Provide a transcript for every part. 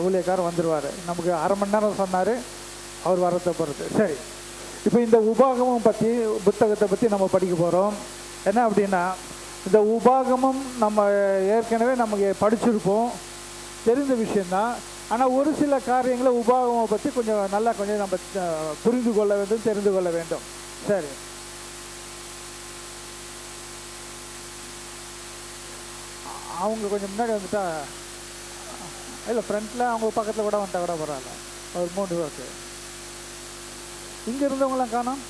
ஊழியக்காரர் வந்துடுவார். நமக்கு அரை மணி நேரம் சொன்னார், அவர் வரத்தை பொறுத்து. சரி, இப்போ இந்த உபாகமம் பற்றி புத்தகத்தை பற்றி நம்ம படிக்க போகிறோம். என்ன அப்படின்னா, இந்த உபாகமம் நம்ம ஏற்கனவே நமக்கு படிச்சிருப்போம், தெரிந்த விஷயந்தான். ஆனால் ஒரு சில காரியங்களை உபாகமம் பற்றி கொஞ்சம் நல்லா கொஞ்சம் நம்ம புரிந்து கொள்ள வேண்டும், தெரிந்து கொள்ள வேண்டும். சரி, அவங்க கொஞ்சம் முன்னாடி வந்துட்டா, இல்லை ஃப்ரண்ட்டில் அவங்க பக்கத்தில் கூட வந்துட்டா கூட பரவாயில்ல. ஒரு 3 பேருக்கு இங்கே இருந்தவங்களாம் காணோம்.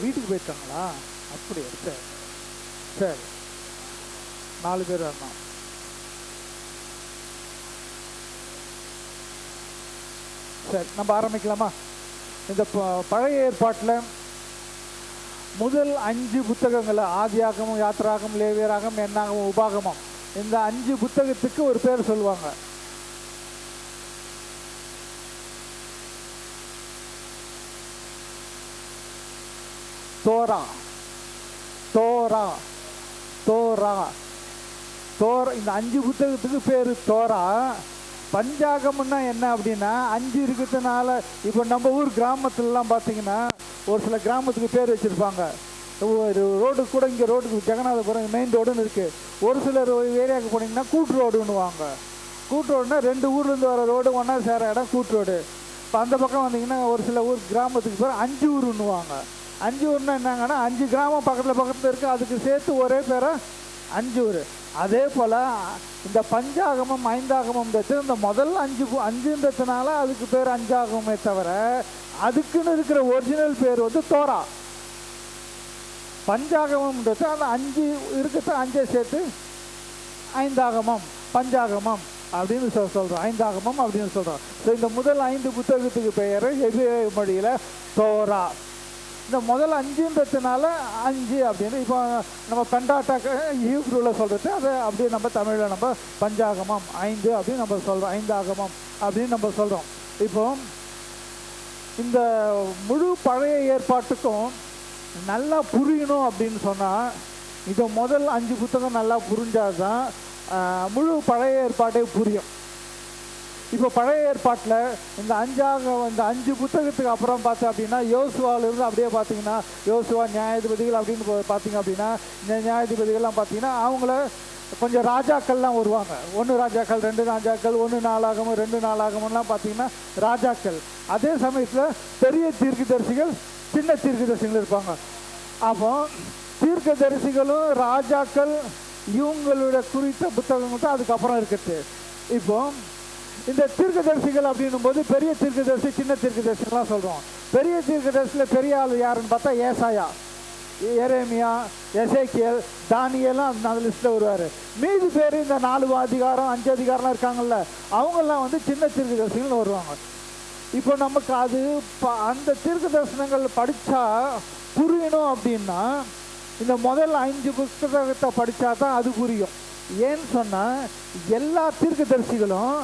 வீட்டுக்கு போயிருக்காங்களா? அப்படியா? சரி சரி, 4 பேர் வரணும். சரி, நம்ம ஆரம்பிக்கலாமா? இந்த பழைய ஏற்பாட்டில் முதல் 5 புத்தகங்களை, ஆதியாகமம், யாத்திராகமம், லேவியராகமம், என்னாகமம், உபாகமம், இந்த 5 புத்தகத்துக்கு ஒரு பேர் சொல்லுவாங்க. Torah, Torah, Torah, Torah. இந்த 5 புத்தகத்துக்கு பேர் தோரா. பஞ்சாகம்னா என்ன அப்படின்னா, 5 இருக்கிறதுனால, இப்போ நம்ம ஊர் கிராமத்துலலாம் பார்த்தீங்கன்னா ஒரு சில கிராமத்துக்கு பேர் வச்சுருப்பாங்க. ஒரு ரோடு கூட, இங்கே ரோடுக்கு ஜெகநாதபுரம் மெயின் ரோடுன்னு இருக்குது. ஒரு சிலர் ஏரியாவுக்கு போனீங்கன்னா கூட்டு ரோடுன்னுவாங்க. கூட்டு ரோடுனா 2 ஊர்லேருந்து வர ரோடு ஒன்றா சேர இடம் கூட்டு ரோடு. இப்போ அந்த பக்கம் வந்தீங்கன்னா ஒரு சில ஊர் கிராமத்துக்கு பேர் 5 ஊருன்னுவாங்க. 5 ஊர்னா என்னங்கன்னா, 5 கிராமம் பக்கத்தில் பக்கத்தில் இருக்குது, அதுக்கு சேர்த்து ஒரே பேரை 5 ஊர். அதே போல் இந்த பஞ்சாகமம், ஐந்தாகமம், இந்த முதல் 5ன்றதுனால அதுக்கு பேர் 5ஆகமே தவிர, அதுக்குன்னு இருக்கிற ஒரிஜினல் பேர் வந்து தோரா. பஞ்சாகமம்ன்றது அந்த 5 இருக்கிறத 5 சேர்த்து ஐந்தாகமம், பஞ்சாகமம் அப்படின்னு சொல்கிறோம், ஐந்தாகமம் அப்படின்னு சொல்கிறோம். ஸோ இந்த முதல் 5 புத்தகத்துக்கு பெயர் எபிரேய மொழியில் தோரா. இந்த முதல் 5ன்றதுனால 5 அப்படின்னு. இப்போ நம்ம பெண்டாட்டாக்க ஹீப்ரூவில் சொல்கிறது, அதை அப்படியே நம்ம தமிழில் நம்ம பஞ்சாகமம் 5 அப்படின்னு நம்ம சொல்கிறோம், ஐந்தாகமம் அப்படின்னு நம்ம சொல்கிறோம். இப்போ இந்த முழு பழைய ஏற்பாட்டுக்கும் நல்லா புரியணும் அப்படின்னு சொன்னால், இந்த முதல் 5 புத்தகம் நல்லா புரிஞ்சாதான் முழு பழைய ஏற்பாட்டே புரியும். இப்போ பழைய ஏற்பாட்டில் இந்த 5 புத்தகத்துக்கு அப்புறம் பார்த்தோம் அப்படின்னா, யோசுவாவிலிருந்து அப்படியே பார்த்தீங்கன்னா, யோசுவா, நியாயாதிபதிகள் அப்படின்னு பார்த்தீங்க அப்படின்னா, இந்த நியாயாதிபதிகள்லாம் பார்த்தீங்கன்னா அவங்கள கொஞ்சம் ராஜாக்கள்லாம் வருவாங்க. 1 ராஜாக்கள், 2 ராஜாக்கள், 1 நாளாகமம், 2 நாளாகமெல்லாம் பார்த்தீங்கன்னா ராஜாக்கள். அதே சமயத்தில் பெரிய தீர்க்கதரிசிகள், சின்ன தீர்க்கதரிசிகள் இருப்பாங்க. அப்போ தீர்க்கதரிசிகளும் ராஜாக்கள் இவங்களுடைய குறித்த புத்தகம் தான் அதுக்கப்புறம் இருக்குது. இப்போ இந்த தீர்க்கதரிசிகள் அப்படின்னும் போது பெரிய தீர்க்கதரிசி, சின்ன தீர்க்கதரிசிலாம் சொல்கிறோம். பெரிய தீர்க்கதரிசியில் பெரிய ஆள் யாருன்னு பார்த்தா ஏசாயா, எரேமியா, எசேக்கியேல், தானியேலாம் அந்த லிஸ்ட்டில் வருவார். மீதி பேர் இந்த 4 அதிகாரம் 5 அதிகாரம்லாம் இருக்காங்கல்ல, அவங்கெல்லாம் வந்து சின்ன தீர்க்கதரிசிகள் வருவாங்க. இப்போ நமக்கு அது அந்த தீர்க்க தரிசனங்கள் படித்தா புரியணும் அப்படின்னா, இந்த முதல் 5 புத்தகத்தை படித்தா தான் அது புரியும். ஏன்னு சொன்னால், எல்லா தீர்க்கதரிசிகளும்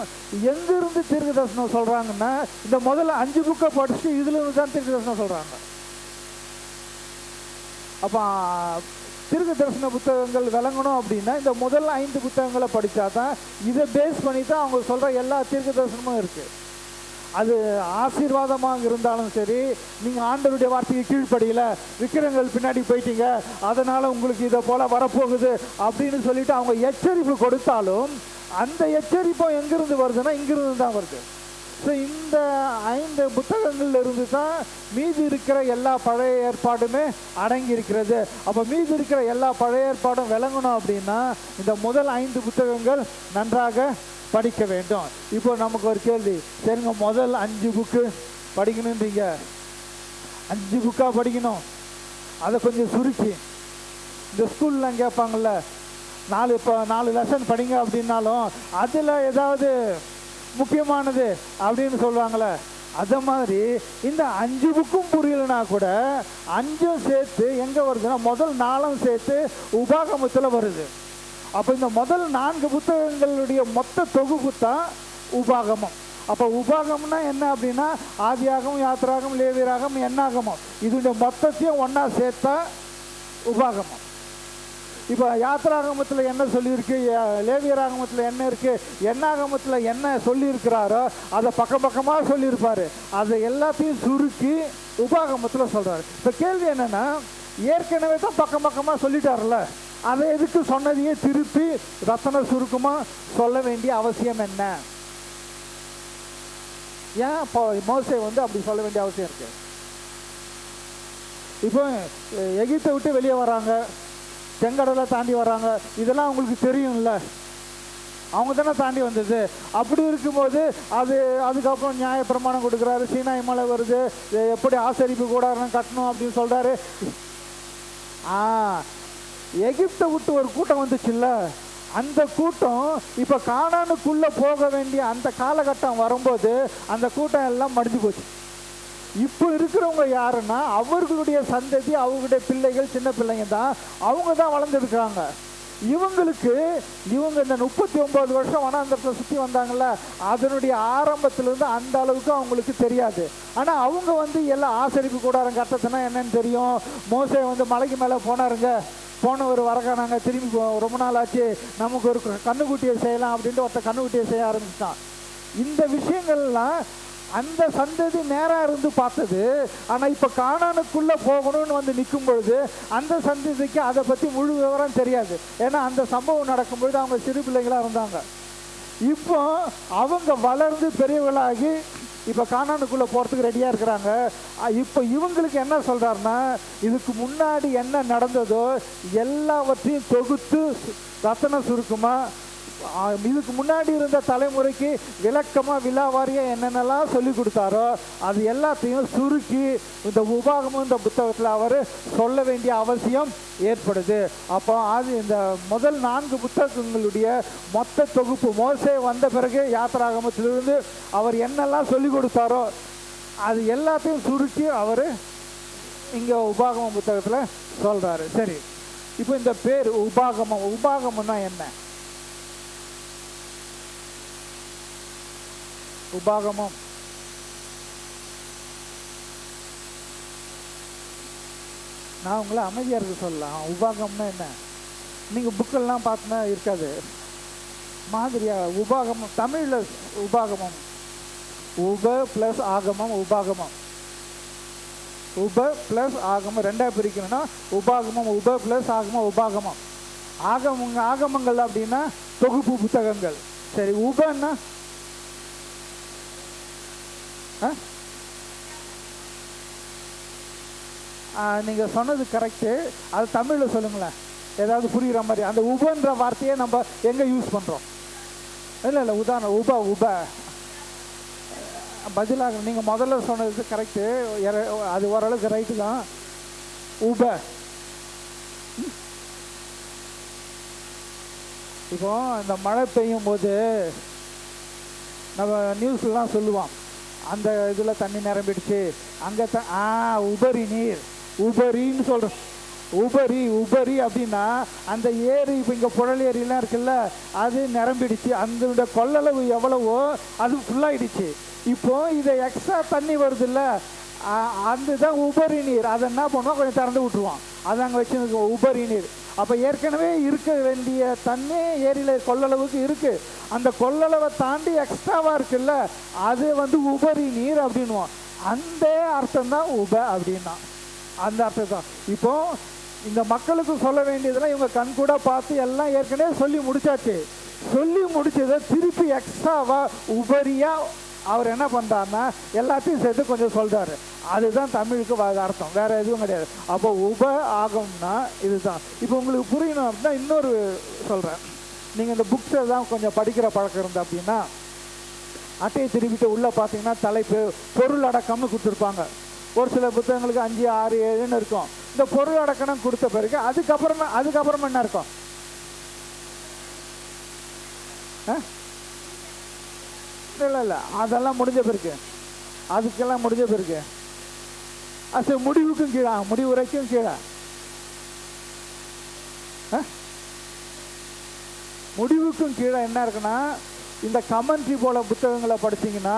எங்கிருந்து தீர்க்க தரிசனம் சொல்கிறாங்கன்னா, இந்த முதல்ல 5 புக்கை படிச்சுட்டு இதுலேருந்து தான் தீர்க்க தரிசனம் சொல்கிறாங்க. அப்போ தீர்க்க தரிசன புத்தகங்கள் விளங்கணும் அப்படின்னா, இந்த முதல் 5 புத்தகங்களை படித்தா தான், இதை பேஸ் பண்ணி தான் அவங்க சொல்கிற எல்லா தீர்க்க தரிசனமும் இருக்குது. அது ஆசீர்வாதமாக இருந்தாலும் சரி, நீங்கள் ஆண்டவருடைய வார்த்தைக்கு கீழ்ப்படியில் விக்கிரங்கள் பின்னாடி போயிட்டீங்க, அதனால் உங்களுக்கு இதை போல் வரப்போகுது அப்படின்னு சொல்லிட்டு அவங்க எச்சரிப்பு கொடுத்தாலும், அந்த எச்சரிப்பும் எங்கிருந்து வருதுன்னா இங்கிருந்து தான் வருது. ஸோ இந்த 5 புத்தகங்கள்ல இருந்து தான் மீதி இருக்கிற எல்லா பழைய ஏற்பாடுமே அடங்கி இருக்கிறது. அப்போ மீதி இருக்கிற எல்லா பழைய ஏற்பாடும் விளங்கணும் அப்படின்னா, இந்த முதல் 5 புத்தகங்கள் நன்றாக படிக்க வேண்டும். இப்போ நமக்கு ஒரு கேள்வி, சரிங்க, முதல் 5 புக்கு படிக்கணுன்றீங்க, 5 புக்காக படிக்கணும், அதை கொஞ்சம் சுருக்கி இந்த ஸ்கூல்லாம் கேட்பாங்கள்ல, 4 லெசன் படிங்க அப்படின்னாலும் அதில் ஏதாவது முக்கியமானது அப்படின்னு சொல்லுவாங்களே, அதை மாதிரி இந்த 5 புக்கும் புரியலனா கூட 5 சேர்த்து எங்கே வருதுன்னா, முதல் 4 சேர்த்து உபாகமத்தில் வருது. அப்போ இந்த முதல் 4 புத்தகங்களுடைய மொத்த தொகுப்பு தான் உபாகமம். அப்போ உபாகம்னா என்ன அப்படின்னா, ஆதியாகமம், யாத்திராகமம், லேவியராகமம், என்னாகமம், இதனுடைய மொத்தத்தையும் ஒன்றா சேர்த்தா உபாகமம். இப்போ யாத்திராகமத்தில் என்ன சொல்லியிருக்கு, லேவியராகமத்தில் என்ன இருக்கு, எண்ணாகமத்தில் என்ன சொல்லியிருக்கிறாரோ அதை பக்கமாக சொல்லியிருப்பாரு. அதை எல்லாத்தையும் சுருக்கி உபாகமத்தில் சொல்றாரு. இப்போ கேள்வி என்னன்னா, ஏற்கனவே தான் பக்கமாக சொல்லிட்டார்ல, அதை எதுக்கு சொன்னதையே திருப்பி ரத்தன சுருக்கமாக சொல்ல வேண்டிய அவசியம் என்ன? ஏன் இப்போ மோசே வந்து அப்படி சொல்ல வேண்டிய அவசியம் இருக்கு? இப்போ எகிப்தை விட்டு வெளியே வராங்க, செங்கடலை தாண்டி வராங்க, இதெல்லாம் அவங்களுக்கு தெரியும்ல, அவங்க தானே தாண்டி வந்தது. அப்படி இருக்கும்போது அதுக்கப்புறம் நியாய பிரமாணம் கொடுக்குறாரு, சீனாய் மலை வருது, எப்படி ஆசரிப்பு கூடாரம் கட்டணும் அப்படின்னு சொல்றாரு. எகிப்தை விட்டு ஒரு கூட்டம் வந்துச்சுல்ல, அந்த கூட்டம் இப்போ கானானுக்குள்ள போக வேண்டிய அந்த காலகட்டம் வரும்போது அந்த கூட்டம் எல்லாம் மடிஞ்சு போச்சு. இப்போ இருக்கிறவங்க யாருன்னா அவர்களுடைய சந்ததி, அவங்களுடைய பிள்ளைகள், சின்ன பிள்ளைங்க தான், அவங்க தான் வளர்ந்துருக்காங்க. இவங்க இந்த 39 வருஷம் வனாந்தரத்தை சுற்றி வந்தாங்கல்ல, அதனுடைய ஆரம்பத்திலிருந்து அந்த அளவுக்கு அவங்களுக்கு தெரியாது. ஆனால் அவங்க வந்து எல்லாம் ஆசரிப்பு கூடாரம் கட்டத்துனா என்னன்னு தெரியும். மோசே வந்து மலைக்கு மேலே போனவர் வரக்கானாங்க, திரும்பி ரொம்ப நாள் ஆச்சு, நமக்கு ஒரு கண்ணுக்குட்டியை செய்யலாம் அப்படின்ட்டு ஒருத்தர் கண்ணுக்குட்டியை செய்ய ஆரம்பிச்சிட்டான். இந்த விஷயங்கள்லாம் அந்த சந்ததி நேராக இருந்து பார்த்தது. ஆனால் இப்போ கானானுக்குள்ளே போகணும்னு வந்து நிற்கும் பொழுது அந்த சந்ததிக்கு அதை பற்றி முழு விவரம் தெரியாது. ஏன்னா அந்த சம்பவம் நடக்கும்பொழுது அவங்க சிறு பிள்ளைகளாக இருந்தாங்க. இப்போ அவங்க வளர்ந்து பெரியவர்களாகி இப்போ கானானுக்குள்ளே போகிறதுக்கு ரெடியாக இருக்கிறாங்க. இப்போ இவங்களுக்கு என்ன சொல்கிறாருன்னா, இதுக்கு முன்னாடி என்ன நடந்ததோ எல்லாவற்றையும் தொகுத்து ரத்தன சுருக்கமாக இதுக்கு முன்னாடி இருந்த தலைமுறைக்கு விளக்கமாக விலாவாரியாக என்னென்னலாம் சொல்லி கொடுத்தாரோ அது எல்லாத்தையும் சுருக்கி இந்த உபாகமும் இந்த புத்தகத்தில் அவர் சொல்ல வேண்டிய அவசியம் ஏற்படுது. அப்போ அது இந்த முதல் 4 புத்தகங்களுடைய மொத்த தொகுப்பு மோசே வந்த பிறகு யாத்திராகமத்திலிருந்து அவர் என்னெல்லாம் சொல்லி கொடுத்தாரோ அது எல்லாத்தையும் சுருக்கி அவர் இங்கே உபாகம புத்தகத்தில் சொல்கிறாரு. சரி, இப்போ இந்த பேர் உபாகமம்னா என்ன? உபாகமம் நான் உங்களை அமைதியாக இருக்க சொல்லலாம். உபாகம்னா என்ன? நீங்கள் புக்கெல்லாம் பார்த்தனா இருக்காது மாதிரியா. உபாகமம் தமிழில் உபாகமம் உப ப்ளஸ் ஆகமம் உபாகமம். உப ப்ளஸ் ஆகமம் ரெண்டாக பிரிக்கணும்னா உபாகமம் உப ப்ளஸ் ஆகமம் உபாகமம். ஆகமங்கள் அப்படின்னா தொகுப்பு புத்தகங்கள். சரி, உபன்னா நீங்கள் சொன்னது கரெக்டு. அது தமிழில் சொல்லுங்களேன், ஏதாவது புரிகிற மாதிரி. அந்த உபன்ற வார்த்தையை நம்ம எங்கே யூஸ் பண்ணுறோம்? இல்லை உதாரணம் உப பதிலாக நீங்கள் முதல்ல சொன்னது கரெக்டு, அது ஓரளவுக்கு ரைட்டு தான். உப இப்போ இந்த மழை பெய்யும் போது நம்ம நியூஸ்லாம் சொல்லுவோம், அந்த இதில் தண்ணி நிரம்பிடுச்சு, அங்கே உபரி நீர், உபரின்னு சொல்கிறோம். உபரி அப்படின்னா அந்த ஏரி, இப்போ இங்கே புழல் ஏரிலாம் இருக்குல்ல, அது நிரம்பிடுச்சு, அந்த கொள்ளளவு எவ்வளவோ அது ஃபுல்லாகிடுச்சு. இப்போ இதை எக்ஸ்ட்ரா தண்ணி வருதுல்ல, அதுதான் உபரி நீர். அதை என்ன பண்ணுவோம், கொஞ்சம் திறந்து விட்டுருவோம், அது அங்கே வச்சு உபரி நீர். அப்போ ஏற்கனவே இருக்க வேண்டிய தண்ணி ஏரியில் கொள்ளளவுக்கு இருக்குது, அந்த கொள்ளளவை தாண்டி எக்ஸ்ட்ராவாக இருக்குல்ல, அது வந்து உபரி நீர் அப்படின்வோம். அந்த அர்த்தம் தான் உப அப்படின்னா, அந்த அர்த்தம் தான். இப்போ இந்த மக்களுக்கு சொல்ல வேண்டியதெல்லாம் இவங்க கண் கூட பார்த்து எல்லாம் ஏற்கனவே சொல்லி முடிச்சாச்சு. சொல்லி முடிச்சதை திருப்பி எக்ஸ்ட்ராவா உபரியா அவர் என்ன பண்ணுறாருன்னா எல்லாத்தையும் சேர்த்து கொஞ்சம் சொல்கிறாரு. அதுதான் தமிழுக்கு அர்த்தம், வேற எதுவும் கிடையாது. அப்போ உப ஆகம்னா இதுதான். இப்போ உங்களுக்கு புரியணும் அப்படின்னா இன்னொரு சொல்கிறேன். நீங்கள் இந்த புக்ஸை தான் கொஞ்சம் படிக்கிற பழக்கம் இருந்தா அப்படின்னா அட்டையை திரும்பிட்டு உள்ளே பார்த்தீங்கன்னா தலைப்பு பொருள் அடக்கம்னு கொடுத்துருப்பாங்க. ஒரு சில புத்தகங்களுக்கு 5, 6, 7ன்னு இருக்கும். இந்த பொருள் அடக்கணும் கொடுத்த பிறகு அதுக்கப்புறமா என்ன இருக்கும்? இல்லை அதெல்லாம் முடிஞ்ச பிறகு, அதுக்கெல்லாம் முடிஞ்ச பிறகு அது முடிவுக்கும் கீழே, முடிவுரைக்கும் கீழே, முடிவுக்கும் கீழே என்ன இருக்குன்னா, இந்த கமெண்ட்ரி போல புத்தகங்களை படிச்சிங்கன்னா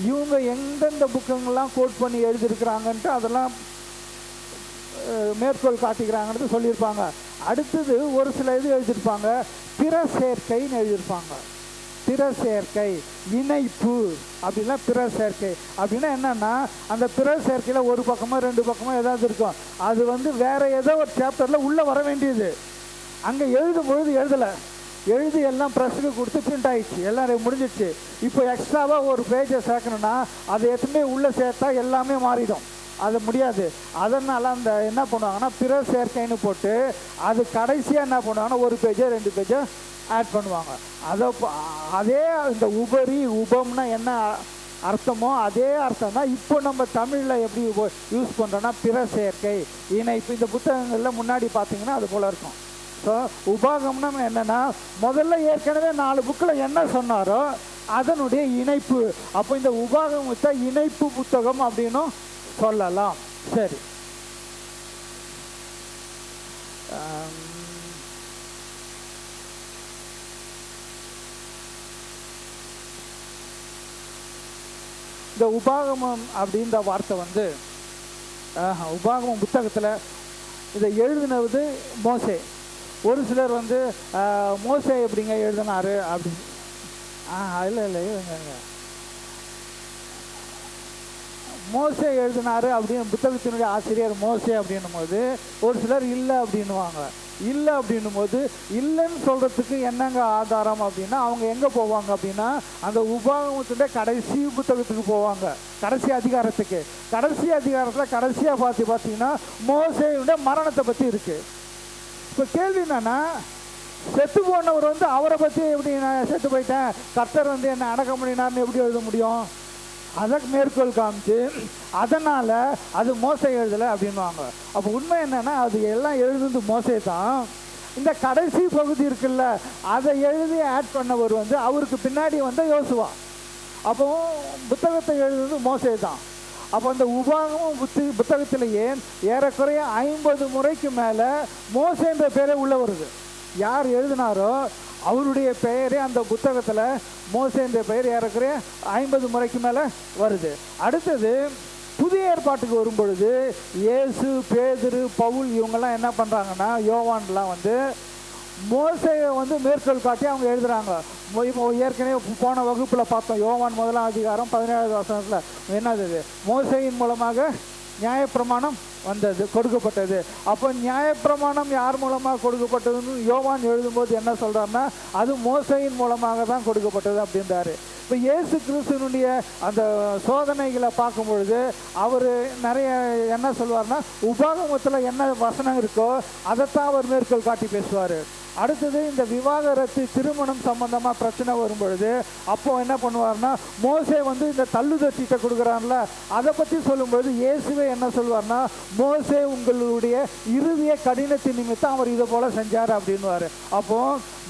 இவங்க எந்தெந்த புத்தகங்கள்லாம் கோட் பண்ணி எழுதியிருக்கிறாங்கன்ட்டு அதெல்லாம் மேற்கோள் காட்டிக்கிறாங்கன்னு சொல்லியிருப்பாங்க. அடுத்தது ஒரு சில இது எழுதியிருப்பாங்க, பிற சேர்க்கைன்னு எழுதியிருப்பாங்க. பிற சேர்க்கை, இணைப்பு அப்படின்னா பிற சேர்க்கை அப்படின்னா என்னன்னா, அந்த பிற சேர்க்கையில் ஒரு பக்கமோ 2 பக்கமோ ஏதாவது இருக்கும், அது வந்து வேற ஏதோ ஒரு சாப்டரில் உள்ளே வர வேண்டியது. அங்கே எழுதும்பொழுது எழுதி எல்லாம் ப்ரெஸ்ஸுக்கு கொடுத்து பிரிண்ட் ஆகிடுச்சு, எல்லாம் முடிஞ்சிடுச்சு. இப்போ எக்ஸ்ட்ராவாக ஒரு பேஜை சேர்க்கணுன்னா அதை எத்தனை உள்ளே சேர்த்தா எல்லாமே மாறிடும், அது முடியாது. அதனால் அந்த என்ன பண்ணுவாங்கன்னா பிற சேர்க்கைன்னு போட்டு அது கடைசியாக என்ன பண்ணுவாங்கன்னா 1 பேஜோ 2 பேஜோ ஆட் பண்ணுவாங்க. அதே இந்த உபரி உபம்னா என்ன அர்த்தமோ அதே அர்த்தம் தான் இப்போ நம்ம தமிழில் எப்படி யூஸ் பண்ணுறோன்னா பிற சேர்க்கை, இணைப்பு. இந்த புத்தகங்களில் முன்னாடி பார்த்தீங்கன்னா அது போல் இருக்கும். ஸோ உபாகம்னா என்னென்னா, முதல்ல ஏற்கனவே 4 புக்கில் என்ன சொன்னாரோ அதனுடைய இணைப்பு. அப்போ இந்த உபாகமத்தை இணைப்பு புத்தகம் அப்படின்னும் சொல்லலாம். சரி, இந்த உபாகமம் அப்படின்ற வார்த்தை வந்து உபாகமம் புத்தகத்தில் இதை எழுதினது மோசே. ஒரு சிலர் வந்து மோசே எப்படிங்க எழுதினாரு அப்படி, இல்லை மோசே எழுதினாரு அப்படின்னு புத்தகத்தினுடைய ஆசிரியர் மோசே அப்படின்னும் போது ஒரு சிலர் இல்லை அப்படின்னுவாங்க. இல்லை அப்படின்னும் போது இல்லைன்னு சொல்கிறதுக்கு என்னங்க ஆதாரம் அப்படின்னா, அவங்க எங்கே போவாங்க அப்படின்னா அந்த உபாகமத்துடைய கடைசி புத்தகத்துக்கு போவாங்க, கடைசி அதிகாரத்துக்கு. கடைசி அதிகாரத்தில் கடைசியாக பார்த்தீங்கன்னா மோசேயுடைய மரணத்தை பற்றி இருக்குது. இப்போ கேள்வி என்னன்னா, செத்து போனவர் வந்து அவரை பற்றி எப்படி நான் செத்து போயிட்டேன், கர்த்தர் வந்து என்னை அடக்கம் பண்ணினார்னு எப்படி எழுத முடியும்? அதற்கு மேற்கோள் காமிச்சு அதனால் அது மோசே எழுதலை அப்படின்வாங்க. அப்போ உண்மை என்னென்னா அது எல்லாம் எழுதுறது மோசே தான். இந்த கடைசி பகுதி இருக்குல்ல, அதை எழுதி ஆட் பண்ணவர் வந்து அவருக்கு பின்னாடி வந்து யோசுவா. அப்போ புத்தகத்தை எழுதுறது மோசே தான். அப்போ அந்த உபாகமும் புத்தகத்திலேயே ஏறக்குறைய 50 முறைக்கு மேலே மோசேன்ற பேரே உள்ள வருது. யார் எழுதினாரோ அவருடைய பெயரே அந்த புத்தகத்தில் மோசேன்ற பெயர் ஏறக்குறைய 50 முறைக்கு மேலே வருது. அடுத்தது புதிய ஏற்பாட்டுக்கு வரும்பொழுது இயேசு, பேதுரு, பவுல் இவங்கெல்லாம் என்ன பண்ணுறாங்கன்னா, யோவான்லாம் வந்து மோசையை வந்து மேற்கோள் காட்டி அவங்க எழுதுகிறாங்க. இப்போ ஏற்கனவே போன வகுப்பில் பார்த்தோம், யோவான் 1ஆம் அதிகாரம் 17வது வசனத்தில் என்னது, மோசையின் மூலமாக நியாயப்பிரமாணம் வந்தது, கொடுக்கப்பட்டது. அப்போ நியாயப்பிரமாணம் யார் மூலமாக கொடுக்கப்பட்டதுன்னு யோவான் எழுதும்போது என்ன சொல்கிறாருன்னா, அது மோசையின் மூலமாக தான் கொடுக்கப்பட்டது அப்படின்றாரு. இப்போ இயேசு கிறிஸ்துவனுடைய அந்த சோதனைகளை பார்க்கும் பொழுது அவர் நிறைய என்ன சொல்வார்னா, உபாகமத்தில் என்ன வசனம் இருக்கோ அதைத்தான் அவர் மேற்கோள் காட்டி பேசுவார். அடுத்தது இந்த விவாகரத்து திருமணம் சம்பந்தமாக பிரச்சனை வரும் பொழுது அப்போ என்ன பண்ணுவார்னா, மோசே வந்து இந்த தள்ளுதட்டீட்டை கொடுக்குறான்ல அதை பற்றி சொல்லும்பொழுது இயேசுவே என்ன சொல்வார்னா, மோசே உங்களுடைய இறுதிய கடினத்தின் நிமித்தம் அவர் இதை போல செஞ்சார் அப்படின்வார். அப்போ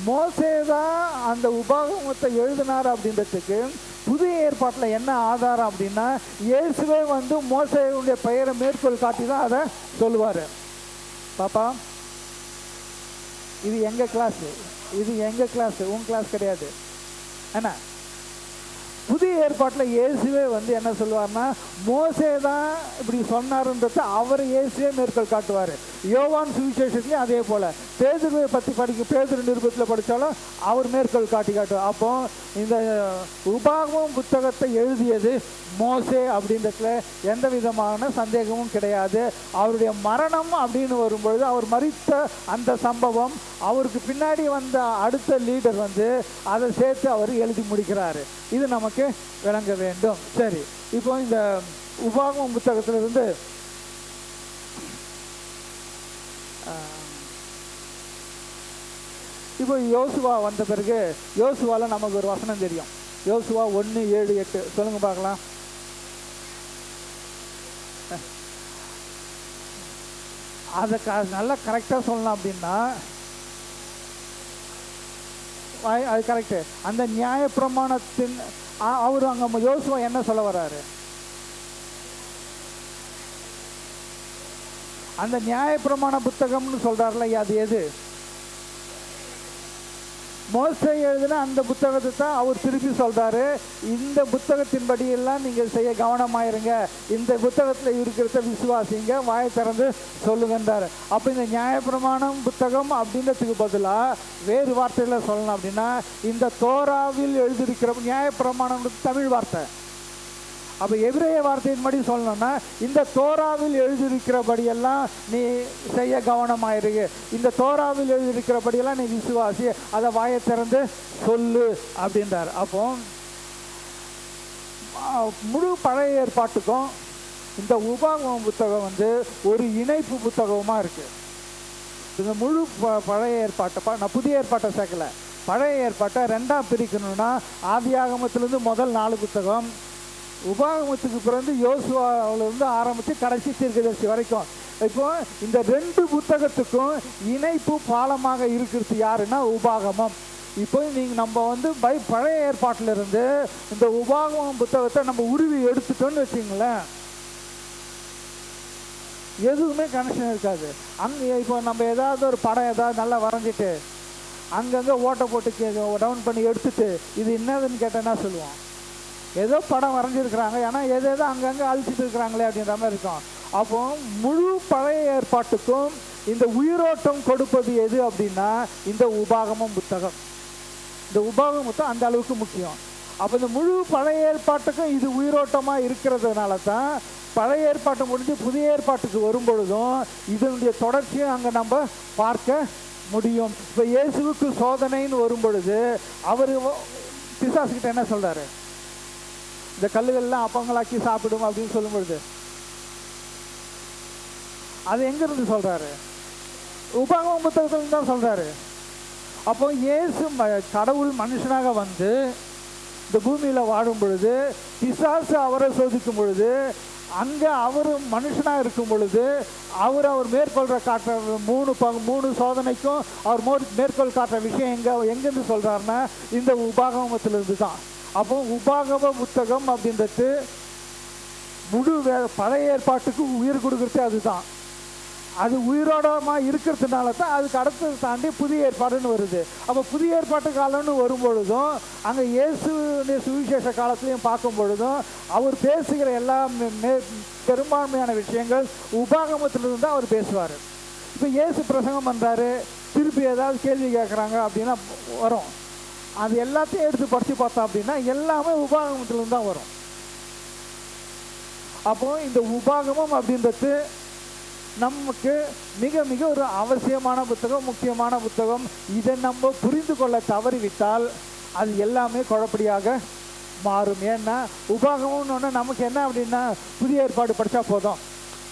மோசே தான் அந்த உபாகமத்தை எழுதினார் அப்படின்றதுக்கு புதிய ஏற்பாட்டில் என்ன ஆதாரம் அப்படின்னா, இயேசுவே வந்து மோசேயுடைய பெயரை மேற்கோள் காட்டி தான் அதை சொல்லுவார். பாப்பா, இது எங்கள் கிளாஸு, இது எங்கள் கிளாஸு, உன் கிளாஸ் கிடையாது. என்ன புதிய ஏற்பாட்டில் இயேசுவே வந்து என்ன சொல்லுவார்னா, மோசே தான் இப்படி சொன்னாருன்றத அவர் இயேசுவே மேற்கோள் காட்டுவார். யோவான் சுவிசேஷத்துலேயும் அதே போல் பேதுருவை பற்றி பேதுரு நிருபத்தில் படித்தாலும் அவர் மேற்கோள் காட்டுவார். அப்போ இந்த உபாகமம் புத்தகத்தை எழுதியது மோசே அப்படின்றதுல எந்த விதமான சந்தேகமும் கிடையாது. அவருடைய மரணம் அப்படின்னு வரும்பொழுது அவர் மரித்த அந்த சம்பவம் அவருக்கு பின்னாடி வந்த அடுத்த லீடர் வந்து அதை சேர்த்து அவர் எழுதி முடிக்கிறாரு. இது நமக்கு விளங்க வேண்டும். சரி, இப்போ இந்த உபாகமம் புத்தகத்திலிருந்து இப்போ யோசுவா வந்த பிறகு யோசுவாவில் நமக்கு ஒரு வசனம் தெரியும். யோசுவா 1:7-8 சொல்லுங்க பார்க்கலாம். அதை நல்லா கரெக்டாக சொல்லலாம் அப்படின்னா அது கரெக்டு. அந்த நியாயப்பிரமாணத்தின் அவர் அங்கே யோசுவா என்ன சொல்ல வர்றாரு, அந்த நியாயப்பிரமாண புத்தகம்னு சொல்கிறார்ல, அது எது? மோசே எழுதின அந்த புத்தகத்தை தான் அவர் திருப்பி சொல்றாரு, இந்த புத்தகத்தின்படி எல்லாம் நீங்க செய்ய கவனமாயிருங்க, இந்த புத்தகத்துல இருக்கிறத விசுவாசிங்க, வாயை திறந்து சொல்லுங்கன்றாரு. அப்ப இந்த நியாயப்பிரமாணம் புத்தகம் அப்படின்றதுக்கு பதிலா வேறு வார்த்தையில சொல்லணும் அப்படின்னா, இந்த தோராவில் எழுதியிருக்கிற நியாயப்பிரமாணம் தமிழ் வார்த்தை. அப்போ எபிரேய வார்த்தையின்படி சொல்லணும்னா, இந்த தோராவில் எழுதியிருக்கிறபடியெல்லாம் நீ செய்ய கவனமாயிருக்கு, இந்த தோராவில் எழுதியிருக்கிறபடியெல்லாம் நீ விசுவாசி, அதை வாயை திறந்து சொல்லு அப்படின்றார். அப்போ முழு பழைய ஏற்பாட்டுக்கும் இந்த உபாகமம் புத்தகம் வந்து ஒரு இணைப்பு புத்தகமாக இருக்கு. இந்த முழு பழைய ஏற்பாட்டை நான் புதிய ஏற்பாட்டை சேர்க்கல, பழைய ஏற்பாட்டை ரெண்டாக பிரிக்கணும்னா ஆதியாகமத்திலிருந்து முதல் 4 புத்தகம், உபாகமத்துக்கு பிறகு யோசுவாவிலிருந்து ஆரம்பித்து கடைசி தீர்க்கதரிசி வரைக்கும். இப்போ இந்த 2 புத்தகத்துக்கும் இணைப்பு பாலமாக இருக்கிறது யாருன்னா உபாகமம். இப்போ நம்ம வந்து பழைய ஏற்பாட்டிலிருந்து இந்த உபாகமம் புத்தகத்தை நம்ம உருவி எடுத்துட்டோன்னு வச்சுங்களேன், எதுவுமே கனெக்ஷன் இருக்காது. அங்கே இப்போ நம்ம ஏதாவது ஒரு படம் ஏதாவது நல்லா வரைஞ்சிட்டு அங்கங்கே ஓட்டை போட்டு டவுன் பண்ணி எடுத்துட்டு இது என்னதுன்னு கேட்டேன்னா சொல்லுவோம், ஏதோ படம் வரைஞ்சிருக்கிறாங்க, ஏன்னா எதோ அங்கங்கே அழிச்சிட்டு இருக்கிறாங்களே அப்படின்ற மாதிரி இருக்கும். அப்போ முழு பழைய ஏற்பாட்டுக்கும் இந்த உயிரோட்டம் கொடுப்பது எது அப்படின்னா இந்த உபாகமம் புத்தகம். இந்த உபாகமம் புத்தகம் அந்த அளவுக்கு முக்கியம். அப்போ இந்த முழு பழைய ஏற்பாட்டுக்கும் இது உயிரோட்டமாக இருக்கிறதுனால தான் பழைய ஏற்பாட்டை முடிஞ்சு புதிய ஏற்பாட்டுக்கு வரும்பொழுதும் இதனுடைய தொடர்ச்சியும் அங்கே நம்ம பார்க்க முடியும். இப்போ இயேசுவுக்கு சோதனைன்னு வரும்பொழுது அவர் பிசாசுக்கிட்ட என்ன சொல்கிறாரு, இந்த கல்லுகள்லாம் அப்பங்களாக்கி சாப்பிடும் அப்படின்னு சொல்லும் பொழுது அது எங்கிருந்து சொல்றாரு, உபாகமம் புத்தகத்துல தான் சொல்றாரு. அப்போ இயேசு கடவுள் மனுஷனாக வந்து இந்த பூமியில வாழும் பொழுது பிசாசு அவரை சோதிக்கும் பொழுது, அங்க அவர் மனுஷனாக இருக்கும் பொழுது அவர் மேற்கொள்ற காட்டுற 3 சோதனைக்கும் அவர் மேற்கொள் காட்டுற விஷயம் எங்கேருந்து சொல்றாருன்னா இந்த உபாகமத்திலிருந்து தான். அப்போ உபாகம புத்தகம் அப்படின்றது முழு பழைய ஏற்பாட்டுக்கு உயிர் கொடுக்கறது அதுதான். அது உயிரோடமாக இருக்கிறதுனால தான் அதுக்கு அடுத்தது தாண்டி புதிய ஏற்பாடுன்னு வருது. அப்போ புதிய ஏற்பாட்டு காலம்னு வரும்பொழுதும் அங்கே இயேசுடைய சுவிசேஷ காலத்துலையும் பார்க்கும் பொழுதும் அவர் பேசுகிற எல்லா பெரும்பான்மையான விஷயங்கள் உபாகமத்திலிருந்து தான் அவர் பேசுவார். இப்போ இயேசு பிரசங்கம் பண்ணுறாரு, திருப்பி ஏதாவது கேள்வி கேட்குறாங்க அப்படின்னா வரும், அது எல்லாத்தையும் எடுத்து படித்து பார்த்தோம் அப்படின்னா எல்லாமே உபாகமத்திலிருந்து தான் வரும். அப்போ இந்த உபாகமம் அப்படின்றது நமக்கு மிக மிக ஒரு அவசியமான புத்தகம், முக்கியமான புத்தகம். இதை நம்ம புரிந்து கொள்ள தவறிவிட்டால் அது எல்லாமே குழப்படியாக மாறும். ஏன்னா உபாகமம்னு ஒன்று நமக்கு என்ன அப்படின்னா புதிய ஏற்பாடு படித்தா போதும்,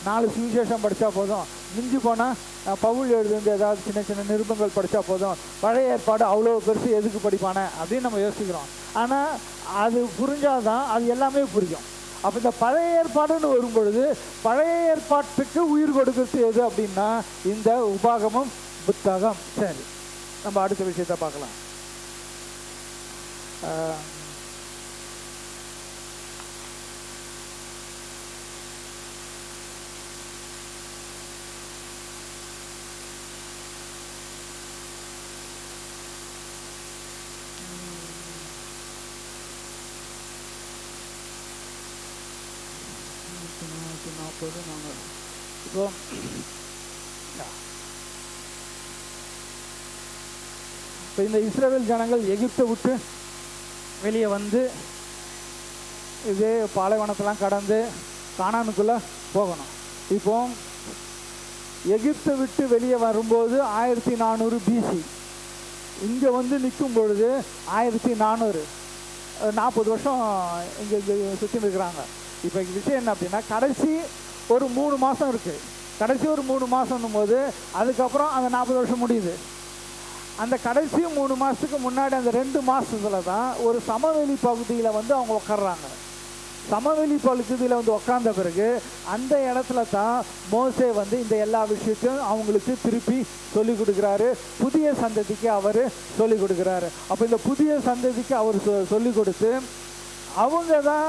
4 சுவிசேஷம் படித்தா போதும், மிஞ்சி போனால் பவுல் எழுதுந்து ஏதாவது சின்ன சின்ன நிருபங்கள் படித்தா போதும், பழைய ஏற்பாடு அவ்வளோ பெருசு எதுக்கு படிப்பானே அப்படின்னு நம்ம யோசிக்கிறோம். ஆனால் அது புரிஞ்சாதான் அது எல்லாமே புரியும். அப்போ இந்த பழைய ஏற்பாடுன்னு வரும்பொழுது பழைய ஏற்பாட்டுக்கு உயிர் கொடுக்கிறது எது அப்படின்னா இந்த உபாகமம் புத்தகம். சரி, நம்ம அடுத்த விஷயத்தை பார்க்கலாம். இப்போ இந்த இஸ்ரவேல் ஜனங்கள் எகிப்தை விட்டு வெளியே வந்து இதே பாலைவனத்தெல்லாம் கடந்து கானானுக்குள்ளே போகணும். இப்போ எகிப்தை விட்டு வெளியே வரும்போது 1400 BC, இங்கே வந்து நிற்கும் பொழுது 1400, 40 வருஷம் இங்கே சுற்றி இருக்கிறாங்க. இப்போ விஷயம் என்ன அப்படின்னா கடைசி ஒரு 3 மாதம் இருக்குது. கடைசி ஒரு 3 மாதம்னும் போது அதுக்கப்புறம் அந்த 40 வருஷம் முடியுது. அந்த கடைசி 3 மாதத்துக்கு முன்னாடி அந்த 2 மாதத்தில் தான் ஒரு சமவெளி பகுதியில் வந்து அவங்க உட்கார்றாங்க. சமவெளி பகுதியில் வந்து உட்கார்ந்த பிறகு அந்த இடத்துல தான் மோசே வந்து இந்த எல்லா விஷயத்தையும் அவங்களுக்கு திருப்பி சொல்லிக் கொடுக்குறாரு. புதிய சந்ததிக்கு அவர் சொல்லிக் கொடுக்குறாரு. அப்போ இந்த புதிய சந்ததிக்கு அவர் சொல்லிக் கொடுத்து அவங்க தான்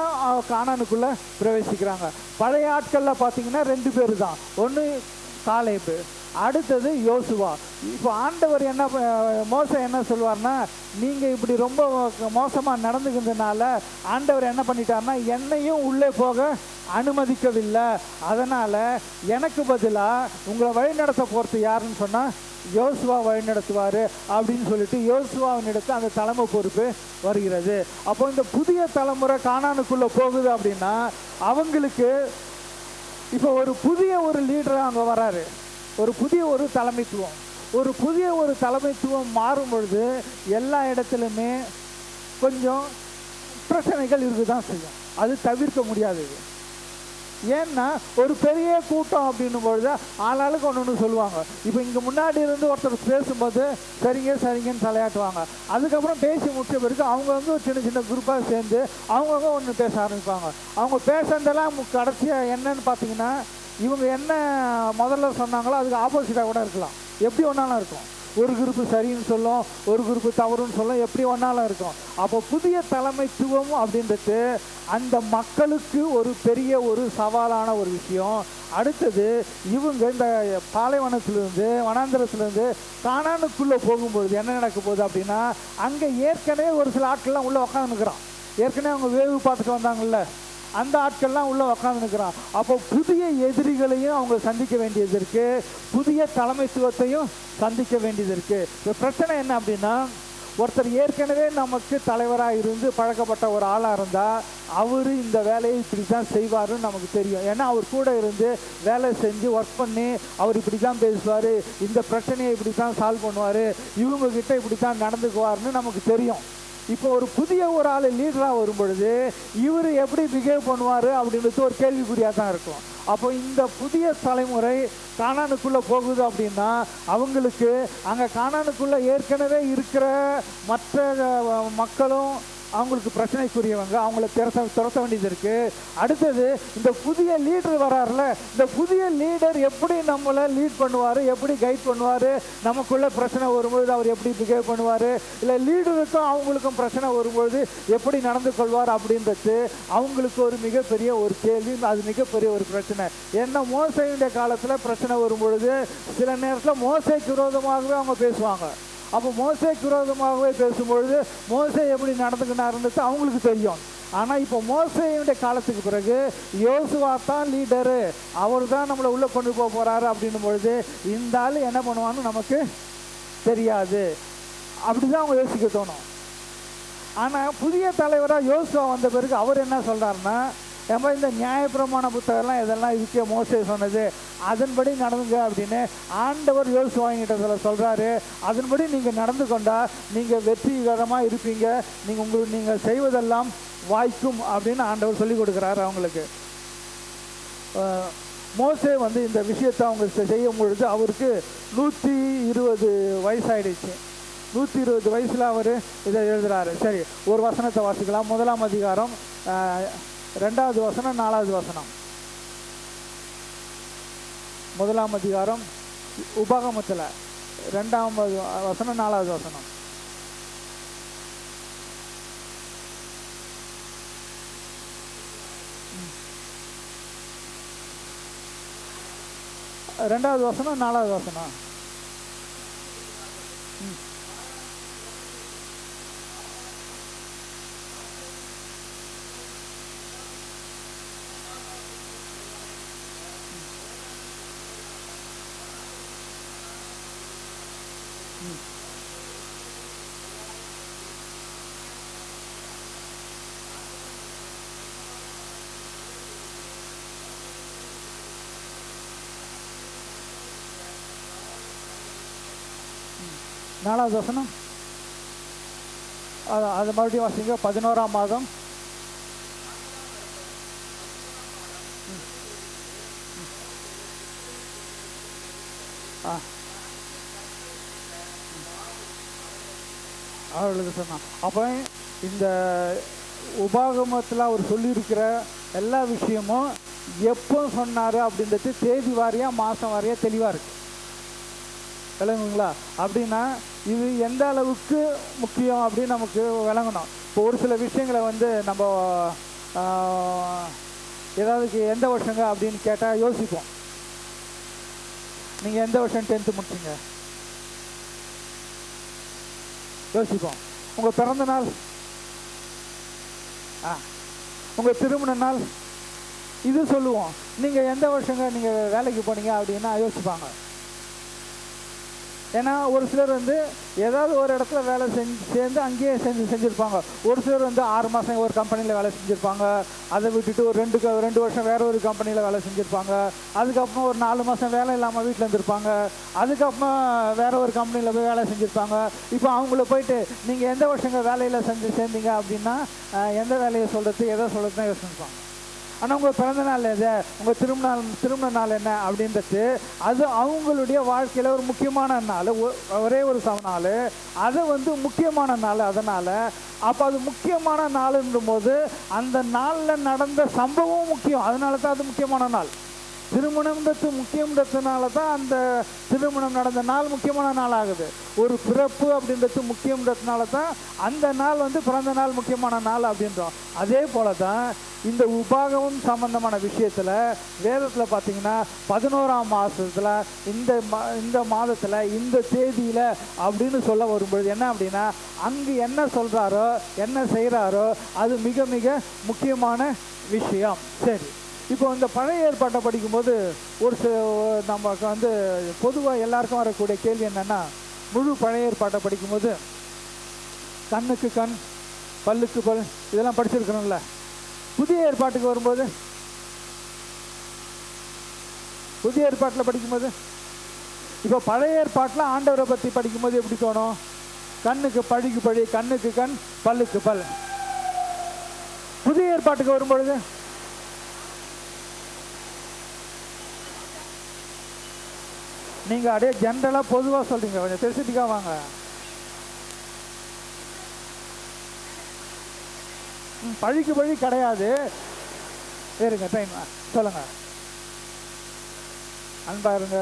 கானானுக்குள்ளே பிரவேசிக்கிறாங்க. பழைய ஆட்களில் பார்த்தீங்கன்னா 2 பேர் தான். ஒன்று காலேபு, அடுத்தது யோசுவா. இப்போ ஆண்டவர் என்ன மோசே என்ன சொல்வார்னா, நீங்கள் இப்படி ரொம்ப மோசமாக நடந்துக்கிறதுனால ஆண்டவர் என்ன பண்ணிட்டார்னா என்னையும் உள்ளே போக அனுமதிக்கவில்லை. அதனால் எனக்கு பதிலாக உங்களை வழிநடத்த போகிறது யாருன்னு சொன்னால் யோசுவா வழி நடத்துவார் அப்படின்னு சொல்லிட்டு யோசுவாவினிடத்து அந்த தலைமை பொறுப்பு வருகிறது. அப்போ இந்த புதிய தலைமுறை கானானுக்குள்ளே போகுது அப்படின்னா அவங்களுக்கு இப்போ ஒரு புதிய ஒரு லீடராக அங்கே வராரு. ஒரு புதிய ஒரு தலைமைத்துவம், ஒரு புதிய ஒரு தலைமைத்துவம் மாறும் பொழுது எல்லா இடத்துலையுமே கொஞ்சம் பிரச்சனைகள் இருக்க தான் செய்யும். அது தவிர்க்க முடியாதது. ஏன்னா ஒரு பெரிய கூட்டம் அப்படின்னும் பொழுது ஆளாளுக்கு ஒன்று ஒன்று சொல்லுவாங்க. இப்போ இங்கே முன்னாடி இருந்து ஒருத்தர் பேசும்போது சரிங்க சரிங்கன்னு தலையாட்டுவாங்க. அதுக்கப்புறம் பேசி முடிச்ச பிறகு அவங்க வந்து ஒரு சின்ன சின்ன குரூப்பாக சேர்ந்து அவங்கவுங்க ஒன்று பேச ஆரம்பிப்பாங்க. அவங்க பேசுறதெல்லாம் கடைசியாக என்னன்னு பார்த்தீங்கன்னா இவங்க என்ன முதல்ல சொன்னாங்களோ அதுக்கு ஆப்போசிட்டாக கூட இருக்கலாம். எப்படி ஒன்றாலும் இருக்கும். ஒரு குரூப்பு சரின்னு சொல்லும், ஒரு குரூப்பு தவறுன்னு சொல்லும், எப்படி ஒன்றாலும் இருக்கும். அப்போ புதிய தலைமைத்துவம் அப்படின்றது அந்த மக்களுக்கு ஒரு பெரிய ஒரு சவாலான ஒரு விஷயம். அடுத்தது இவங்க இந்த பாலைவனத்திலிருந்து வனாந்திரத்திலேருந்து கானானுக்குள்ளே போகும்பொழுது என்ன நடக்க போகுது அப்படின்னா அங்கே ஏற்கனவே ஒரு சில ஆட்கள்லாம் உள்ளே உக்காந்துருக்குறான். ஏற்கனவே அவங்க வேவு பார்த்துட்டு வந்தாங்கல்ல, அந்த ஆட்கள்லாம் உள்ளே உக்காந்துருக்கிறான். அப்போ புதிய எதிரிகளையும் அவங்க சந்திக்க வேண்டியது இருக்குது, புதிய தலைமைத்துவத்தையும் சந்திக்க வேண்டியது இருக்குது. இப்போ பிரச்சனை என்ன அப்படின்னா ஒருத்தர் ஏற்கனவே நமக்கு தலைவராக இருந்து பழக்கப்பட்ட ஒரு ஆளாக இருந்தால் அவர் இந்த வேலையை இப்படி தான் செய்வாருன்னு நமக்கு தெரியும். ஏன்னா அவர் கூட இருந்து வேலை செஞ்சு ஒர்க் பண்ணி அவர் இப்படி தான் பேசுவார், இந்த பிரச்சனையை இப்படி தான் சால்வ் பண்ணுவார், இவங்கக்கிட்ட இப்படி தான் நடந்துக்குவார்னு நமக்கு தெரியும். இப்போ ஒரு புதிய ஒரு ஆள் லீடராக வரும் பொழுது இவர் எப்படி பிஹேவ் பண்ணுவார் அப்படின்றது ஒரு கேள்விக்குறியாக தான் இருக்கும். அப்போ இந்த புதிய தலைமுறை கானானுக்குள்ளே போகுது அப்படின்னா அவங்களுக்கு அங்கே கானானுக்குள்ளே ஏற்கனவே இருக்கிற மற்ற மக்களும் அவங்களுக்கு பிரச்சனைக்குரியவங்க, அவங்கள துரத்த வேண்டியது இருக்குது. அடுத்தது இந்த புதிய லீடர் வராருல, இந்த புதிய லீடர் எப்படி நம்மளை லீட் பண்ணுவார், எப்படி கைட் பண்ணுவார், நமக்குள்ளே பிரச்சனை வரும்பொழுது அவர் எப்படி பிஹேவ் பண்ணுவார், இல்லை லீடருக்கும் அவங்களுக்கும் பிரச்சனை வரும்பொழுது எப்படி நடந்து கொள்வார் அப்படின்றது அவங்களுக்கு ஒரு மிகப்பெரிய ஒரு கேள்வி. அது மிகப்பெரிய ஒரு பிரச்சனை. ஏன்னா மோசையுடைய காலத்தில் பிரச்சனை வரும்பொழுது சில நேரத்தில் மோசைக்கு விரோதமாகவே அவங்க பேசுவாங்க. அப்போ மோசைக்கு விரோதமாகவே பேசும்பொழுது மோசை எப்படி நடந்துக்கினாருன்றது அவங்களுக்கு தெரியும். ஆனால் இப்போ மோசையுடைய காலத்துக்கு பிறகு யோசுவா தான் லீடரு, அவர் தான் நம்மளை உள்ளே கொண்டு போக போகிறாரு அப்படின்னும் பொழுது இந்த ஆள் என்ன பண்ணுவான்னு நமக்கு தெரியாது. அப்படி தான் அவங்க யோசிக்க தோணும். ஆனால் புதிய தலைவராக யோசுவா வந்த பிறகு அவர் என்ன சொல்கிறாருன்னா, ஏமா இந்த நியாயப்பிரமாண புத்தகம்லாம் இதெல்லாம் இதுக்கே மோசே சொன்னது, அதன்படி நடந்துங்க அப்படின்னு ஆண்டவர் யோசுவாங்கிட்ட சொல்கிறாரு. அதன்படி நீங்கள் நடந்து கொண்டால் நீங்கள் வெற்றிகரமாக இருப்பீங்க, நீங்கள் செய்வதெல்லாம் வாய்க்கும் அப்படின்னு ஆண்டவர் சொல்லி கொடுக்குறாரு அவங்களுக்கு. மோசே வந்து இந்த விஷயத்தை அவங்க செய்யும் பொழுது அவருக்கு 120 வயசாயிடுச்சு. 120 வயசில் அவர் இதை எழுதுகிறாரு. சரி, ஒரு வசனத்தை வாசிக்கலாம். 1ஆம் அதிகாரம் 2வது வசனம் 4வது வசனம். 1ஆம் அதிகாரம் உபாகமத்தில் 2வது வசனம் 4வது வசனம். ரெண்டாவது வசனம் 4வது வசனம். நாலாவது வசனம் அது மறுபடியும் வாசிங்க. 11ஆம் மாதம் அவர்களுக்கு சொன்னான். அப்போ இந்த உபாகமத்தில் அவர் சொல்லியிருக்கிற எல்லா விஷயமும் எப்போ சொன்னார் அப்படின்றது தேதி வாரியாக மாதம் வாரியாக தெளிவாக இருக்குது. விளங்குங்களா? அப்படின்னா இது எந்த அளவுக்கு முக்கியம் அப்படின்னு நமக்கு விளங்கணும். இப்போ ஒரு சில விஷயங்களை வந்து நம்ம ஏதாவது எந்த வருஷங்க அப்படின்னு கேட்டால் யோசிப்போம். நீங்கள் எந்த வருஷம் 10th முடிச்சிங்க? யோசிப்போம். உங்கள் பிறந்த நாள், உங்கள் திருமண நாள், இது சொல்லுவோம். நீங்கள் எந்த வருஷங்க நீங்கள் வேலைக்கு போனீங்க அப்படின்னா யோசிப்பாங்க. ஏன்னா ஒரு சிலர் வந்து ஏதாவது ஒரு இடத்துல வேலை சேர்ந்து அங்கேயே செஞ்சுருப்பாங்க. ஒரு சிலர் வந்து 6 மாதம் ஒரு கம்பெனியில் வேலை செஞ்சுருப்பாங்க. அதை விட்டுட்டு ஒரு 2 வருஷம் வேற ஒரு கம்பெனியில் வேலை செஞ்சுருப்பாங்க. அதுக்கப்புறம் ஒரு 4 மாதம் வேலை இல்லாமல் வீட்டில் இருந்திருப்பாங்க. அதுக்கப்புறம் வேற ஒரு கம்பெனியில் போய் வேலை செஞ்சுருப்பாங்க. இப்போ அவங்கள போயிட்டு நீங்கள் எந்த வருஷங்க வேலையில் சேர்ந்தீங்க அப்படின்னா எந்த வேலையை சொல்கிறது எதை சொல்கிறது தான் யோசிச்சுருப்பாங்க. ஆனால் உங்கள் பிறந்த நாள் எது, உங்கள் திருமண நாள் என்ன அப்படின்றது அது அவங்களுடைய வாழ்க்கையில் ஒரு முக்கியமான நாள், ஒரே ஒரு நாள், அது வந்து முக்கியமான நாள். அதனால் அப்போ அது முக்கியமான நாளுன்ற போது அந்த நாளில் நடந்த சம்பவம் முக்கியம். அதனால தான் அது முக்கியமான நாள். திருமணம்ன்றது முக்கியன்றதுனால தான் அந்த திருமணம் நடந்த நாள் முக்கியமான நாள் ஆகுது. ஒரு பிறப்பு அப்படின்றது முக்கியன்றதுனால தான் அந்த நாள் வந்து பிறந்த நாள் முக்கியமான நாள் அப்படின்றோம். அதே போல தான் இந்த உபாகமம் சம்பந்தமான விஷயத்தில் வேதத்தில் பார்த்தீங்கன்னா 11ஆம் மாதத்தில் இந்த மாதத்தில் இந்த தேதியில் அப்படின்னு சொல்ல வரும்பொழுது என்ன அப்படின்னா அங்கு என்ன சொல்கிறாரோ என்ன செய்கிறாரோ அது மிக மிக முக்கியமான விஷயம். சரி, இப்போ இந்த பழைய ஏற்பாட்டை படிக்கும்போது நமக்கு வந்து பொதுவாக எல்லாருக்கும் வரக்கூடிய கேள்வி என்னென்னா, முழு பழைய ஏற்பாட்டை படிக்கும்போது கண்ணுக்கு கண் பல்லுக்கு பல் இதெல்லாம் படிச்சிருக்கணும்ல. புதிய ஏற்பாட்டுக்கு வரும்போது புதிய ஏற்பாட்டில் படிக்கும்போது இப்போ பழைய ஏற்பாட்டில் ஆண்டவரை பற்றி படிக்கும்போது எப்படி தோணும்? கண்ணுக்கு பழிக்கு பழி, கண்ணுக்கு கண் பல்லுக்கு பல். புதிய ஏற்பாட்டுக்கு வரும்பொழுது நீங்கள் அப்படியே ஜென்ரலாக பொதுவாக சொல்கிறீங்க, கொஞ்சம் ஸ்பெசிஃபிக்காக வாங்க. பழிக்கு பழி கிடையாது. இருங்க டைம் சொல்லுங்க. அன்பா இருங்க.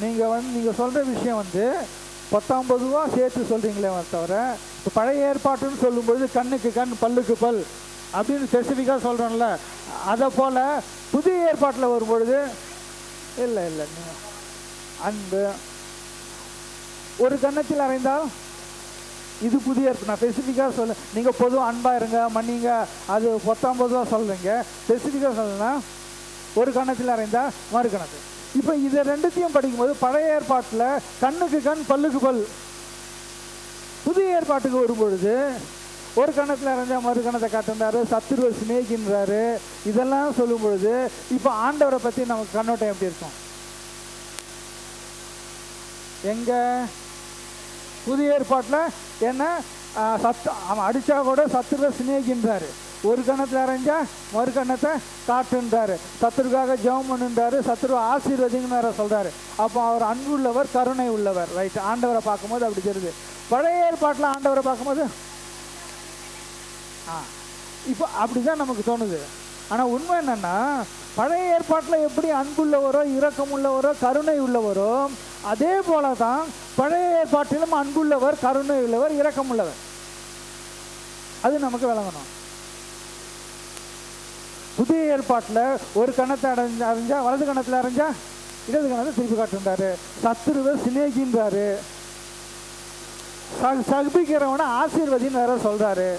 நீங்கள் சொல்கிற விஷயம் வந்து 19 சேர்த்து சொல்கிறீங்களே தவிர இப்போ பழைய ஏற்பாட்டுன்னு சொல்லும்பொழுது கண்ணுக்கு கண் பல்லுக்கு பல் அப்படின்னு ஸ்பெசிஃபிக்காக சொல்கிறோம்ல, அதை போல் புதிய ஏற்பாட்டில் வரும்பொழுது இல்லை அன்பு ஒரு கன்னத்தில் அறைந்தால் இது புதிய ஏற்பாடு. நான் ஸ்பெசிஃபிக்காக சொல்ல, நீங்கள் பொதுவாக அன்பாக இருங்க மன்னிங்க அது 19 சொல்கிறீங்க. ஸ்பெசிஃபிக்காக சொல்லணும்னா ஒரு கன்னத்தில் அறைந்தால் மறு கணக்கு. இப்போ இதை ரெண்டுத்தையும் படிக்கும்போது பழைய ஏற்பாட்டில் கண்ணுக்கு கண் பல்லுக்கு பல், புதிய ஏற்பாட்டுக்கு வரும்பொழுது ஒரு கணத்தில் அரைஞ்சா மறு கணத்தை காட்டுறாரு, சத்துருவை சிநேகின்றாரு, இதெல்லாம் சொல்லும் பொழுது இப்போ ஆண்டவரை பற்றி நமக்கு கண்ணோட்டம் எப்படி இருக்கும்? எங்க புதிய ஏற்பாட்டில் என்ன அவன் அடித்தா கூட சத்துருவை சிநேகின்றாரு, ஒரு கணத்தில் அரைஞ்சா மறு கண்ணத்தை காட்டுன்றாரு, சத்துருக்காக ஜெபம் பண்ணுன்றாரு, சத்துருவை ஆசீர்வதிங்கன்னு வேற சொல்கிறாரு. அப்போ அவர் அன்பு உள்ளவர் கருணை உள்ளவர். ரைட், ஆண்டவரை பார்க்கும்போது அப்படி தெரியுது. பழைய ஏற்பாட்டில் ஆண்டவரை பார்க்கும்போது இப்போ அப்படிதான் நமக்கு தோணுது. ஆனால் உண்மை என்னன்னா பழைய ஏற்பாட்டில் எப்படி அன்புள்ளவரோ இரக்கம் உள்ளவரோ கருணை உள்ளவரோ அதே போல தான் பழைய ஏற்பாட்டிலும் அன்புள்ளவர் கருணை உள்ளவர் இரக்கம் உள்ளவர். அது நமக்கு விளங்கணும். புதிய ஏற்பாட்டில் ஒரு கணத்தை அரைஞ்சா வலது கணத்தில் அரைஞ்சா இடது கணத்தை திருப்பி காட்டுறாரு, சத்துருவை சிநேகின்றாரு, சபிக்கிறவனை ஆசீர்வதின்னு வேற சொல்றாரு.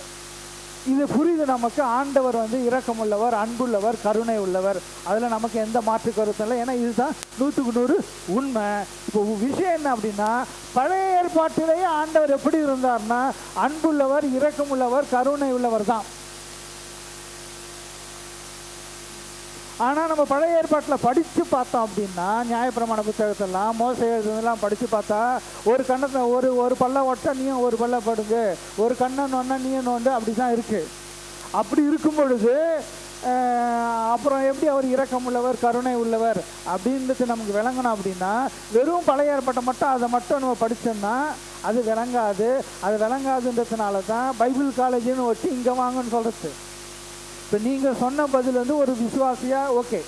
இது புரியுது நமக்கு. ஆண்டவர் வந்து இரக்கமுள்ளவர் அன்புள்ளவர் கருணை உள்ளவர், அதில் நமக்கு எந்த மாற்று கருத்தும் இல்லை. ஏன்னா இதுதான் 100க்கு 100 உண்மை. இப்போ விஷயம் என்ன அப்படின்னா பழைய ஏற்பாட்டிலேயே ஆண்டவர் எப்படி இருந்தார்னா அன்புள்ளவர் இரக்கமுள்ளவர் கருணை உள்ளவர் தான். ஆனால் நம்ம பழைய ஏற்பாட்டில் படித்து பார்த்தோம் அப்படின்னா நியாயப்பிரமாண புத்தகத்தெல்லாம் மோசே எழுதுலாம் படித்து பார்த்தா ஒரு கண்ணத்தை ஒரு பல்ல ஒட்ட நீயும் ஒரு பல்ல படுங்க, ஒரு கண்ணை நோண்டா நீயும் நோண்டு, அப்படி தான் இருக்குது. அப்படி இருக்கும் பொழுது அப்புறம் எப்படி அவர் இரக்கம் உள்ளவர் கருணை உள்ளவர் அப்படின்றது நமக்கு விளங்கணும். அப்படின்னா வெறும் பழைய ஏற்பாட்டை மட்டும் அதை மட்டும் நம்ம படித்தோம்னா அது விளங்காது. அது விளங்காதுன்றதுனால தான் பைபிள் காலேஜுன்னு வச்சு இங்கே வாங்கன்னு சொல்கிறது. இப்போ நீங்கள் சொன்ன பதில் வந்து ஒரு விசுவாசியாக ஓகே,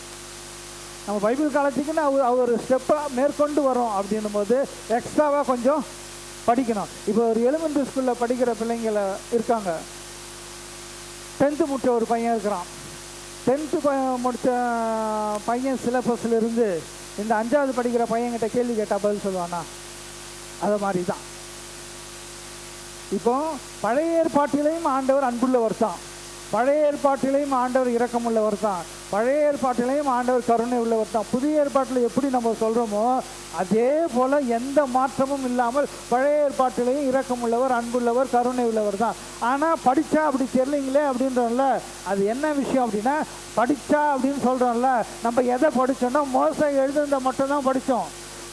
நம்ம பைபிள் காலேஜுக்குன்னு அவர் ஸ்டெப்பாக மேற்கொண்டு வரோம் அப்படின்னும் போது எக்ஸ்ட்ராவாக கொஞ்சம் படிக்கணும். இப்போ ஒரு எலிமெண்ட்ரி ஸ்கூலில் படிக்கிற பிள்ளைங்கள இருக்காங்க, 10th முடிச்ச ஒரு பையன் இருக்கிறான், 10th முடித்த பையன் சிலபஸில் இருந்து இந்த 5வது படிக்கிற பையன்கிட்ட கேள்வி கேட்டால் பதில் சொல்லுவானா? அது மாதிரி தான். இப்போ பழைய ஏற்பாட்டிலையும் ஆண்டவர் அன்புள்ளவர் தான், பழைய ஏற்பாட்டிலையும் ஆண்டவர் இரக்கமுள்ளவர் தான், பழைய ஏற்பாட்டிலையும் ஆண்டவர் கருணை உள்ளவர் தான். புதிய ஏற்பாட்டில் எப்படி நம்ம சொல்கிறோமோ அதே போல் எந்த மாற்றமும் இல்லாமல் பழைய ஏற்பாட்டிலையும் இரக்கமுள்ளவர், அன்புள்ளவர், கருணை உள்ளவர் தான். ஆனால் படித்தா அப்படி தெரியலைங்களே அப்படின்றோம்ல, அது என்ன விஷயம் அப்படின்னா, படித்தா அப்படின்னு சொல்கிறோம்ல, நம்ம எதை படித்தோன்னா மோசே எழுதுனதை மட்டும்தான் படித்தோம்.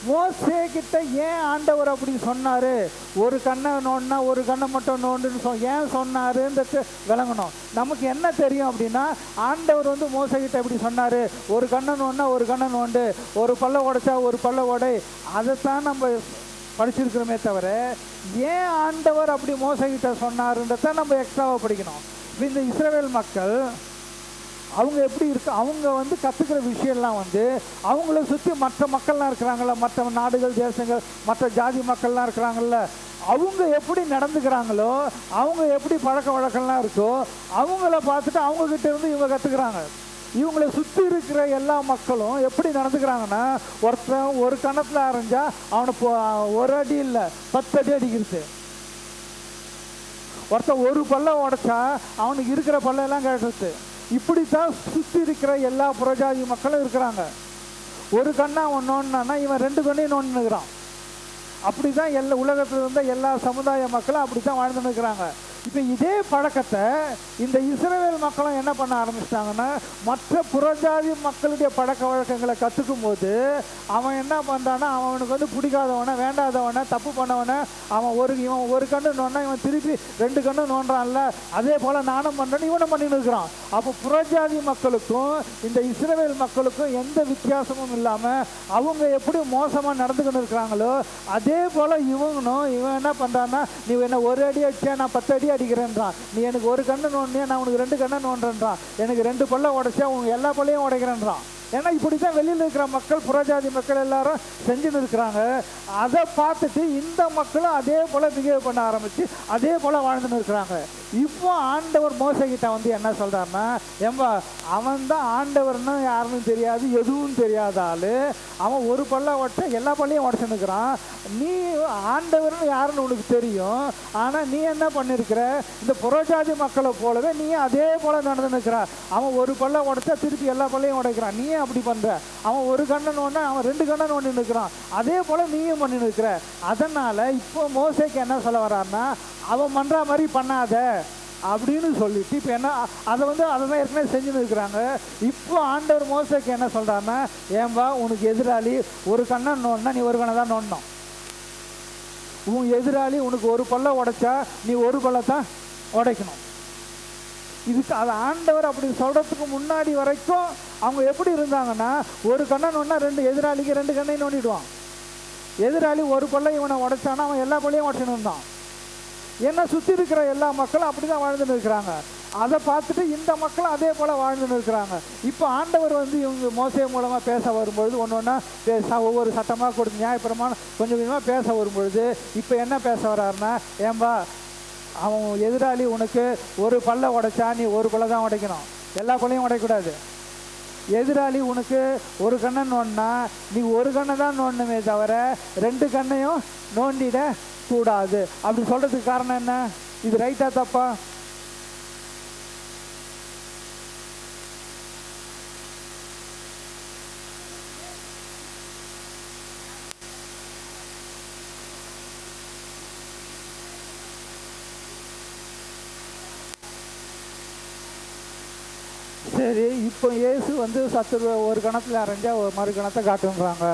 மோசே கிட்ட ஏன் ஆண்டவர் அப்படி சொன்னார், ஒரு கண்ணை நோண்டினா ஒரு கண்ணை மட்டும் நோண்டுன்னு ஏன் சொன்னாருன்றது விளங்கணும். நமக்கு என்ன தெரியும் அப்படின்னா, ஆண்டவர் வந்து மோசே கிட்ட எப்படி சொன்னார், ஒரு கண்ணை நோண்டினா ஒரு கண்ணை நோண்டு, ஒரு பல்ல உடைச்சா ஒரு பல்ல உடை, அதைத்தான் நம்ம படிச்சிருக்கிறோமே தவிர ஏன் ஆண்டவர் அப்படி மோசே கிட்ட சொன்னாருன்றத நம்ம எக்ஸ்ட்ராவாக படிக்கணும். இந்த இஸ்ரவேல் மக்கள் அவங்க எப்படி இருக்கு, அவங்க வந்து கற்றுக்கிற விஷயம்லாம் வந்து அவங்கள சுற்றி மற்ற மக்கள்லாம் இருக்கிறாங்கல்ல, மற்ற நாடுகள் தேசங்கள் மற்ற ஜாதி மக்கள்லாம் இருக்கிறாங்கல்ல, அவங்க எப்படி நடந்துக்கிறாங்களோ, அவங்க எப்படி பழக்க வழக்கம்லாம் இருக்கோ அவங்கள பார்த்துட்டு அவங்கக்கிட்ட இருந்து இவங்க கற்றுக்குறாங்க. இவங்களை சுற்றி இருக்கிற எல்லா மக்களும் எப்படி நடந்துக்கிறாங்கன்னா, ஒருத்தன் ஒரு கணத்தில் அரைஞ்சா அவனை ஒரு அடி இல்லை 10 அடி அடிக்கிறது, ஒருத்தன் ஒரு பல்ல உடைச்சா அவனுக்கு இருக்கிற பல்லெல்லாம் கேட்டுருது. இப்படித்தான் சுற்றி இருக்கிற எல்லா புறஜாதி மக்களும் இருக்கிறாங்க. ஒரு கண்ணா அவன் நோண்டினான்னா இவன் 2 கண்ணையும் நோண்டுனுக்கிறான். அப்படி தான் எல்லா உலகத்தில் இருந்த எல்லா சமுதாய மக்களும் அப்படி தான் வாழ்ந்துன்னு இருக்கிறாங்க. இப்போ இதே பழக்கத்தை இந்த இஸ்ரவேல் மக்களும் என்ன பண்ண ஆரம்பிச்சிட்டாங்கன்னா, மற்ற புறஜாதி மக்களுடைய பழக்க வழக்கங்களை கற்றுக்கும் போது அவன் என்ன பண்ணுறான்னா, அவனுக்கு வந்து பிடிக்காதவனை, வேண்டாதவனை, தப்பு பண்ணவனை இவன் ஒரு கண்ணு நோண்டா இவன் திருப்பி 2 கண்ணு நோண்டான்ல, அதே போல் நானும் பண்ணுறேன்னு இவனை பண்ணின்னு இருக்கிறான். அப்போ புறஜாதி மக்களுக்கும் இந்த இஸ்ரவேல் மக்களுக்கும் எந்த வித்தியாசமும் இல்லாமல் அவங்க எப்படி மோசமாக நடந்துக்கிட்டு இருக்கிறாங்களோ அதே போல் இவன் என்ன பண்ணுறான்னா, நீ என்ன ஒரு அடி அடிச்சா நான் 10 அடி அடிக்கிறேன்றான், நீ எனக்கு ஒரு கண்ணு நோண்டியா நான் உனக்கு 2 கண்ணை நோண்டுறேன்றான், எனக்கு 2 பல்ல உடைச்சா உனக்கு எல்லா பல்லையும் உடைக்கிறேன்றான். ஏன்னா இப்படி தான் வெளியில் இருக்கிற மக்கள், புறஜாதி மக்கள் எல்லாரும் செஞ்சுன்னு இருக்கிறாங்க. அதை பார்த்துட்டு இந்த மக்களும் அதே போல் பிஹேவ் பண்ண ஆரம்பித்து அதே போல் வாழ்ந்துன்னு இருக்கிறாங்க. இப்போ ஆண்டவர் மோசே கிட்ட வந்து என்ன சொல்கிறாருன்னா, ஏம்பா அவன் தான் ஆண்டவர்னு யாருன்னு தெரியாது, எதுவும் தெரியாத ஆள், அவன் ஒரு பல்ல உடச்சா எல்லா பல்லையும் உடச்சுன்னுக்கிறான், நீ ஆண்டவர்னு யாருன்னு உனக்கு தெரியும், ஆனால் நீ என்ன பண்ணியிருக்கிற, இந்த புறஜாதி மக்களை போலவே நீ அதே போல் நடந்துன்னுக்கிற, அவன் ஒரு பல்ல உடச்சா திருப்பி எல்லா பல்லையும் உடைக்கிறான், நீ அப்படி பண்ற, அவன் ஒரு கண்ணை நோண்டா அவன் 2 கண்ணை நோண்டி நிற்கிறான், அதே போல நீயும் பண்ணி நிற்கிற. அதனால இப்போ மோசேக்கு என்ன சொல்ல வர்றாருன்னா, அவன் பண்ற மாதிரி பண்ணாத அப்படின்னு சொல்லிட்டு இப்போ என்ன அதை தான் ஏற்கனவே செஞ்சுன்னு இருக்கிறாங்க. இப்போ ஆண்டவர் மோசேக்கு என்ன சொல்றாருன்னா, ஏன்பா உனக்கு எதிராளி ஒரு கண்ணை நோண்டினா நீ ஒரு கண்ணை தான் நோண்டணும், உன் எதிராளி உனக்கு ஒரு பல்ல உடைச்சா நீ ஒரு பல்ல தான் உடைக்கணும். இதுக்கு அது ஆண்டவர் அப்படி சொல்கிறதுக்கு முன்னாடி வரைக்கும் அவங்க எப்படி இருந்தாங்கன்னா, ஒரு கண்ணை நோண்டினா எதிராளிக்கு 2 கண்ணையும் நோண்டிடுவான். எதிராளி ஒரு பல்ல இவனை உடைச்சானா அவன் எல்லா பல்லையும் உடைச்சுன்னு இருந்தான். ஏன்னா சுற்றி இருக்கிற எல்லா மக்களும் அப்படி தான் வாழ்ந்துன்னு இருக்கிறாங்க. அதை பார்த்துட்டு இந்த மக்களும் அதே போல் வாழ்ந்துன்னு இருக்கிறாங்க. இப்போ ஆண்டவர் வந்து இவங்க மோசே மூலமாக பேச வரும்பொழுது ஒன்று ஒன்றா ஒவ்வொரு சட்டமாக கொடுத்து நியாயப்பிரமாணம் கொஞ்சம் கொஞ்சமாக பேச வரும்பொழுது இப்போ என்ன பேச வர்றாருன்னா, ஏன்பா அவன் எதிராளி உனக்கு ஒரு பல்ல உடைச்சா நீ ஒரு பல்ல தான் உடைக்கணும், எல்லா பல்லையும் உடைக்கக்கூடாது. எதிராளி உனக்கு ஒரு கண்ணை நோண்டினா நீ ஒரு கண்ணை தான் நோண்டணுமே தவிர 2 கண்ணையும் நோண்டிட கூடாது. அப்படி சொல்கிறதுக்கு காரணம் என்ன, இது ரைட்டா தப்பா? சரி, இப்போ இயேசு வந்து ஒரு கணத்தில் அரைஞ்சா ஒரு மறு கணத்தை காட்டுன்றாங்க.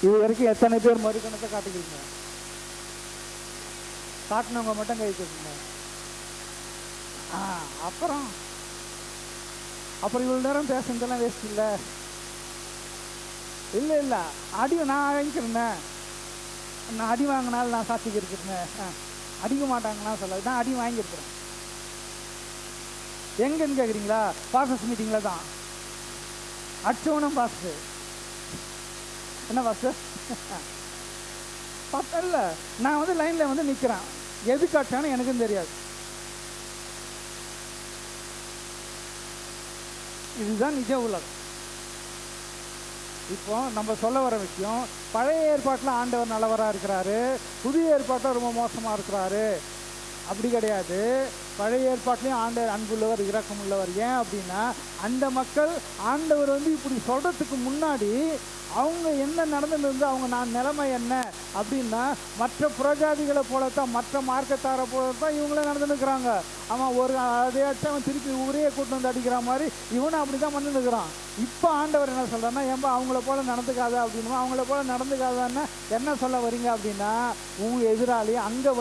இது வரைக்கும் எத்தனை பேர் மறு கணத்தை காட்டுக்கிறீங்க? காட்டினவங்க மட்டும் கை தூக்குங்க. அப்புறம் இவ்வளோ நேரம் பேசுனதெல்லாம் வேஸ்ட் இல்லை. இல்லை அடி நான் வாங்கிக்கிறேன், நான் அடி வாங்கினாலும் நான் சாட்சிக்கு இருக்கிறேன், அடிக்க மாட்டாங்கன்னா சொல்ல, நான் அடி வாங்கியிருக்கிறேன். எங்கன்னு கேட்குறீங்களா? பாஸ்டர்ஸ் மீட்டிங்கில் தான் அச்சோனும் பாஸ்டர். என்ன பாஸ்டர் பார்த்தா இல்லை, நான் வந்து லைனில் வந்து நிற்கிறேன், எதுக்கு அடிச்சானு எனக்கும் தெரியாது. இதுதான் நிஜ உலகம். இப்போ நம்ம சொல்ல வர விஷயம், பழைய ஏற்பாட்டில் ஆண்டவர் நல்லவராக இருக்கிறாரு, புதிய ஏற்பாட்டில் ரொம்ப மோசமாக இருக்கிறாரு, அப்படி கிடையாது. பழைய ஏற்பாட்டிலையும் ஆண்டவர் அன்புள்ளவர், இரக்கமுள்ளவர். ஏன் அப்படின்னா, அந்த மக்கள் ஆண்டவர் இப்படி சொல்கிறதுக்கு முன்னாடி அவங்க என்ன நடந்துட்டு இருந்து அவங்க நான் நிலைமை என்ன அப்படின்னா, மற்ற புறஜாதிகளை போலத்தான், மற்ற மார்க்கத்தாரை போலத்தான் இவங்களே நடந்துருக்கிறாங்க. அவன் ஒரு அதே அடிச்சு அவன் திருப்பி ஊரையே கூட்டு வந்து அடிக்கிற மாதிரி இவனும் அப்படி தான் பண்ணிருக்கிறான். இப்போ ஆண்டவர் என்ன சொல்கிறான்னா, ஏன்பா அவங்கள போல நடந்துக்காத அப்படின்னா, அவங்கள போல நடந்துக்காதான்னு என்ன சொல்ல வரீங்க அப்படின்னா, உங்கள் எதிராளி அங்கே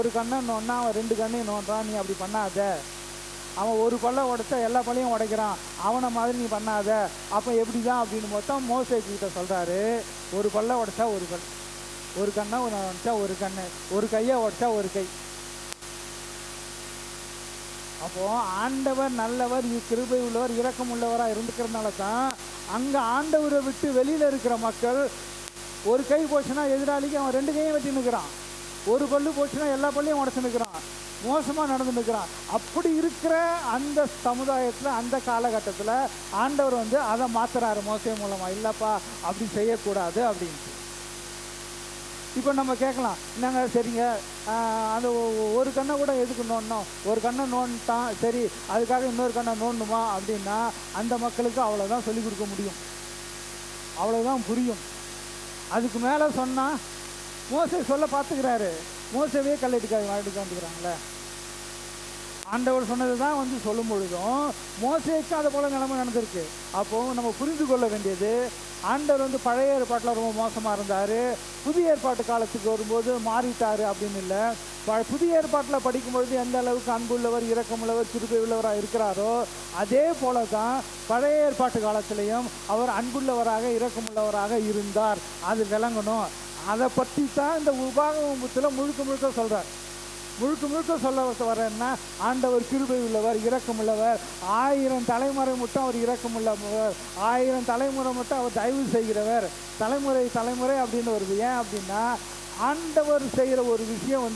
ஒரு கண்ணை நோன்னா அவன் 2 கண்ணையும் நோன்றான், நீ அப்படி பண்ணாத. அவன் ஒரு கொள்ளை உடைச்சா எல்லா பள்ளியும் உடைக்கிறான், அவனை மாதிரி நீ பண்ணாத. அப்போ எப்படி தான் அப்படின்னு மொத்தம் மோசே கிட்ட சொல்கிறாரு, ஒரு கொள்ளை உடைச்சா ஒரு கண், ஒரு கண்ணை உடைச்சா ஒரு கண்ணு, ஒரு கையை உடைச்சா ஒரு கை. அப்போ ஆண்டவர் நல்லவர், கிருபை உள்ளவர், இரக்கம் உள்ளவராக இருந்துக்கிறதுனால தான் அங்கே ஆண்டவரை விட்டு வெளியில் இருக்கிற மக்கள், ஒரு கை போச்சுன்னா எதிராளிக்கு அவன் 2 கையும் வெட்டி நிற்கிறான், ஒரு பல்லு போச்சுன்னா எல்லா பள்ளியும் உடச்சு நிற்கிறான், மோசமாக நடந்து நிற்கிறான். அப்படி இருக்கிற அந்த சமுதாயத்தில், அந்த காலகட்டத்தில் ஆண்டவர் அதை மாத்துறாரு மோசே மூலமாக. இல்லைப்பா அப்படி செய்யக்கூடாது அப்படின்ட்டு. இப்போ நம்ம கேட்கலாம், நாங்கள் சரிங்க அந்த ஒரு கண்ணை கூட எதுக்கு நோண்டணும், ஒரு கண்ணை நோண்டிட்டான் சரி அதுக்காக இன்னொரு கண்ணை நோண்டணுமா அப்படின்னா, அந்த மக்களுக்கு அவ்வளோதான் சொல்லிக் கொடுக்க முடியும், அவ்வளோதான் புரியும். அதுக்கு மேலே சொன்னால் மோசே சொல்ல பார்த்துக்கிறாரு, மோசவே கல்லெடுக்க வந்துக்கிறாங்களே. ஆண்டவர் சொன்னது தான் சொல்லும் பொழுதும் மோசேக்கு அதை போல நிலைமை நடந்திருக்கு. அப்போது நம்ம புரிந்து கொள்ள வேண்டியது, ஆண்டவர் பழைய ஏற்பாட்டில் ரொம்ப மோசமாக இருந்தார், புதிய ஏற்பாட்டு காலத்துக்கு வரும்போது மாறிட்டார் அப்படின்னு இல்லை. புதிய ஏற்பாட்டில் படிக்கும்பொழுது எந்த அளவுக்கு அன்புள்ளவர், இரக்கமுள்ளவர், கிருபை உள்ளவராக இருக்கிறாரோ அதே போல தான் பழைய ஏற்பாட்டு காலத்திலையும் அவர் அன்புள்ளவராக, இரக்கமுள்ளவராக இருந்தார். அது விளங்கணும். அதை பற்றி தான் இந்த உபாகமத்தில் முழுக்க முழுக்க சொல்கிறார். முழுக்க முழுக்க சொல்ல வரேன்னா, ஆண்டவர் கிருபை உள்ளவர், இரக்கம் உள்ளவர், 1000 தலைமுறை மட்டும் அவர் இரக்கம் உள்ளவர், 1000 தலைமுறை மட்டும் அவர் தயவு செய்கிறவர், தலைமுறை தலைமுறை அப்படின்னு வருது. ஏன் அப்படின்னா, ஆண்டவர் செய்கிற ஒரு விஷயம்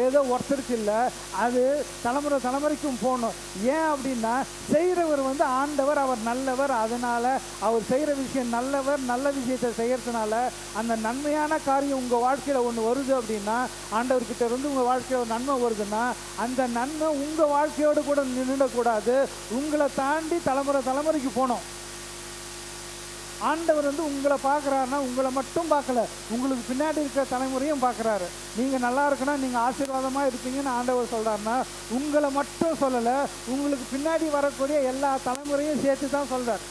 ஏதோ ஒருத்தருக்கு இல்லை, அது தலைமுறை தலைமுறைக்கும் போகணும். ஏன் அப்படின்னா, செய்கிறவர் ஆண்டவர், அவர் நல்லவர். அதனால் அவர் செய்கிற விஷயம் நல்லவர், நல்ல விஷயத்தை செய்கிறதுனால அந்த நன்மையான காரியம் உங்கள் வாழ்க்கையில் ஒன்று வருது அப்படின்னா, ஆண்டவர்கிட்ட இருந்து உங்கள் வாழ்க்கையில் ஒரு நன்மை வருதுன்னா, அந்த நன்மை உங்கள் வாழ்க்கையோடு கூட நின்றுடக்கூடாது, உங்களை தாண்டி தலைமுறை தலைமுறைக்கு போகணும். ஆண்டவர் உங்களை பார்க்குறாருன்னா உங்களை மட்டும் பார்க்கல, உங்களுக்கு பின்னாடி இருக்கிற தலைமுறையும் பார்க்குறாரு. நீங்கள் நல்லா இருக்கணும், நீங்கள் ஆசீர்வாதமாக இருப்பீங்கன்னு ஆண்டவர் சொல்கிறாருன்னா உங்களை மட்டும் சொல்லலை, உங்களுக்கு பின்னாடி வரக்கூடிய எல்லா தலைமுறையும் சேர்த்து தான் சொல்கிறார்.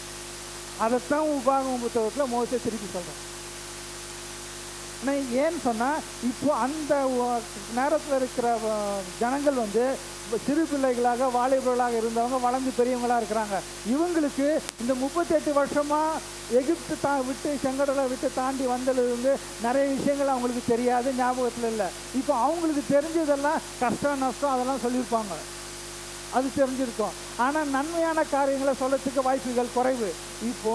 அதைத்தான் உபாகம புத்தகத்தில் மோசே திருப்பி சொல்கிறார். ஏன்னு சொன்னால், இப்போ அந்த நேரத்தில் இருக்கிற ஜனங்கள் சிறு பிள்ளைகளாக, வாலிபர்களாக இருந்தவங்க வளர்ந்து பெரியவங்களாக இருக்கிறாங்க. இவங்களுக்கு இந்த 38 வருஷமாக எகிப்து விட்டு, செங்கடலை விட்டு தாண்டி வந்ததுலேருந்து நிறைய விஷயங்கள் அவங்களுக்கு தெரியாது, ஞாபகத்தில் இல்லை. இப்போ அவங்களுக்கு தெரிஞ்சதெல்லாம் கஷ்டம் நஷ்டம் அதெல்லாம் சொல்லியிருப்பாங்க, அது தெரிஞ்சிருக்கும். ஆனால் நன்மையான காரியங்களை சொல்லத்துக்கு வாய்ப்புகள் குறைவு. இப்போ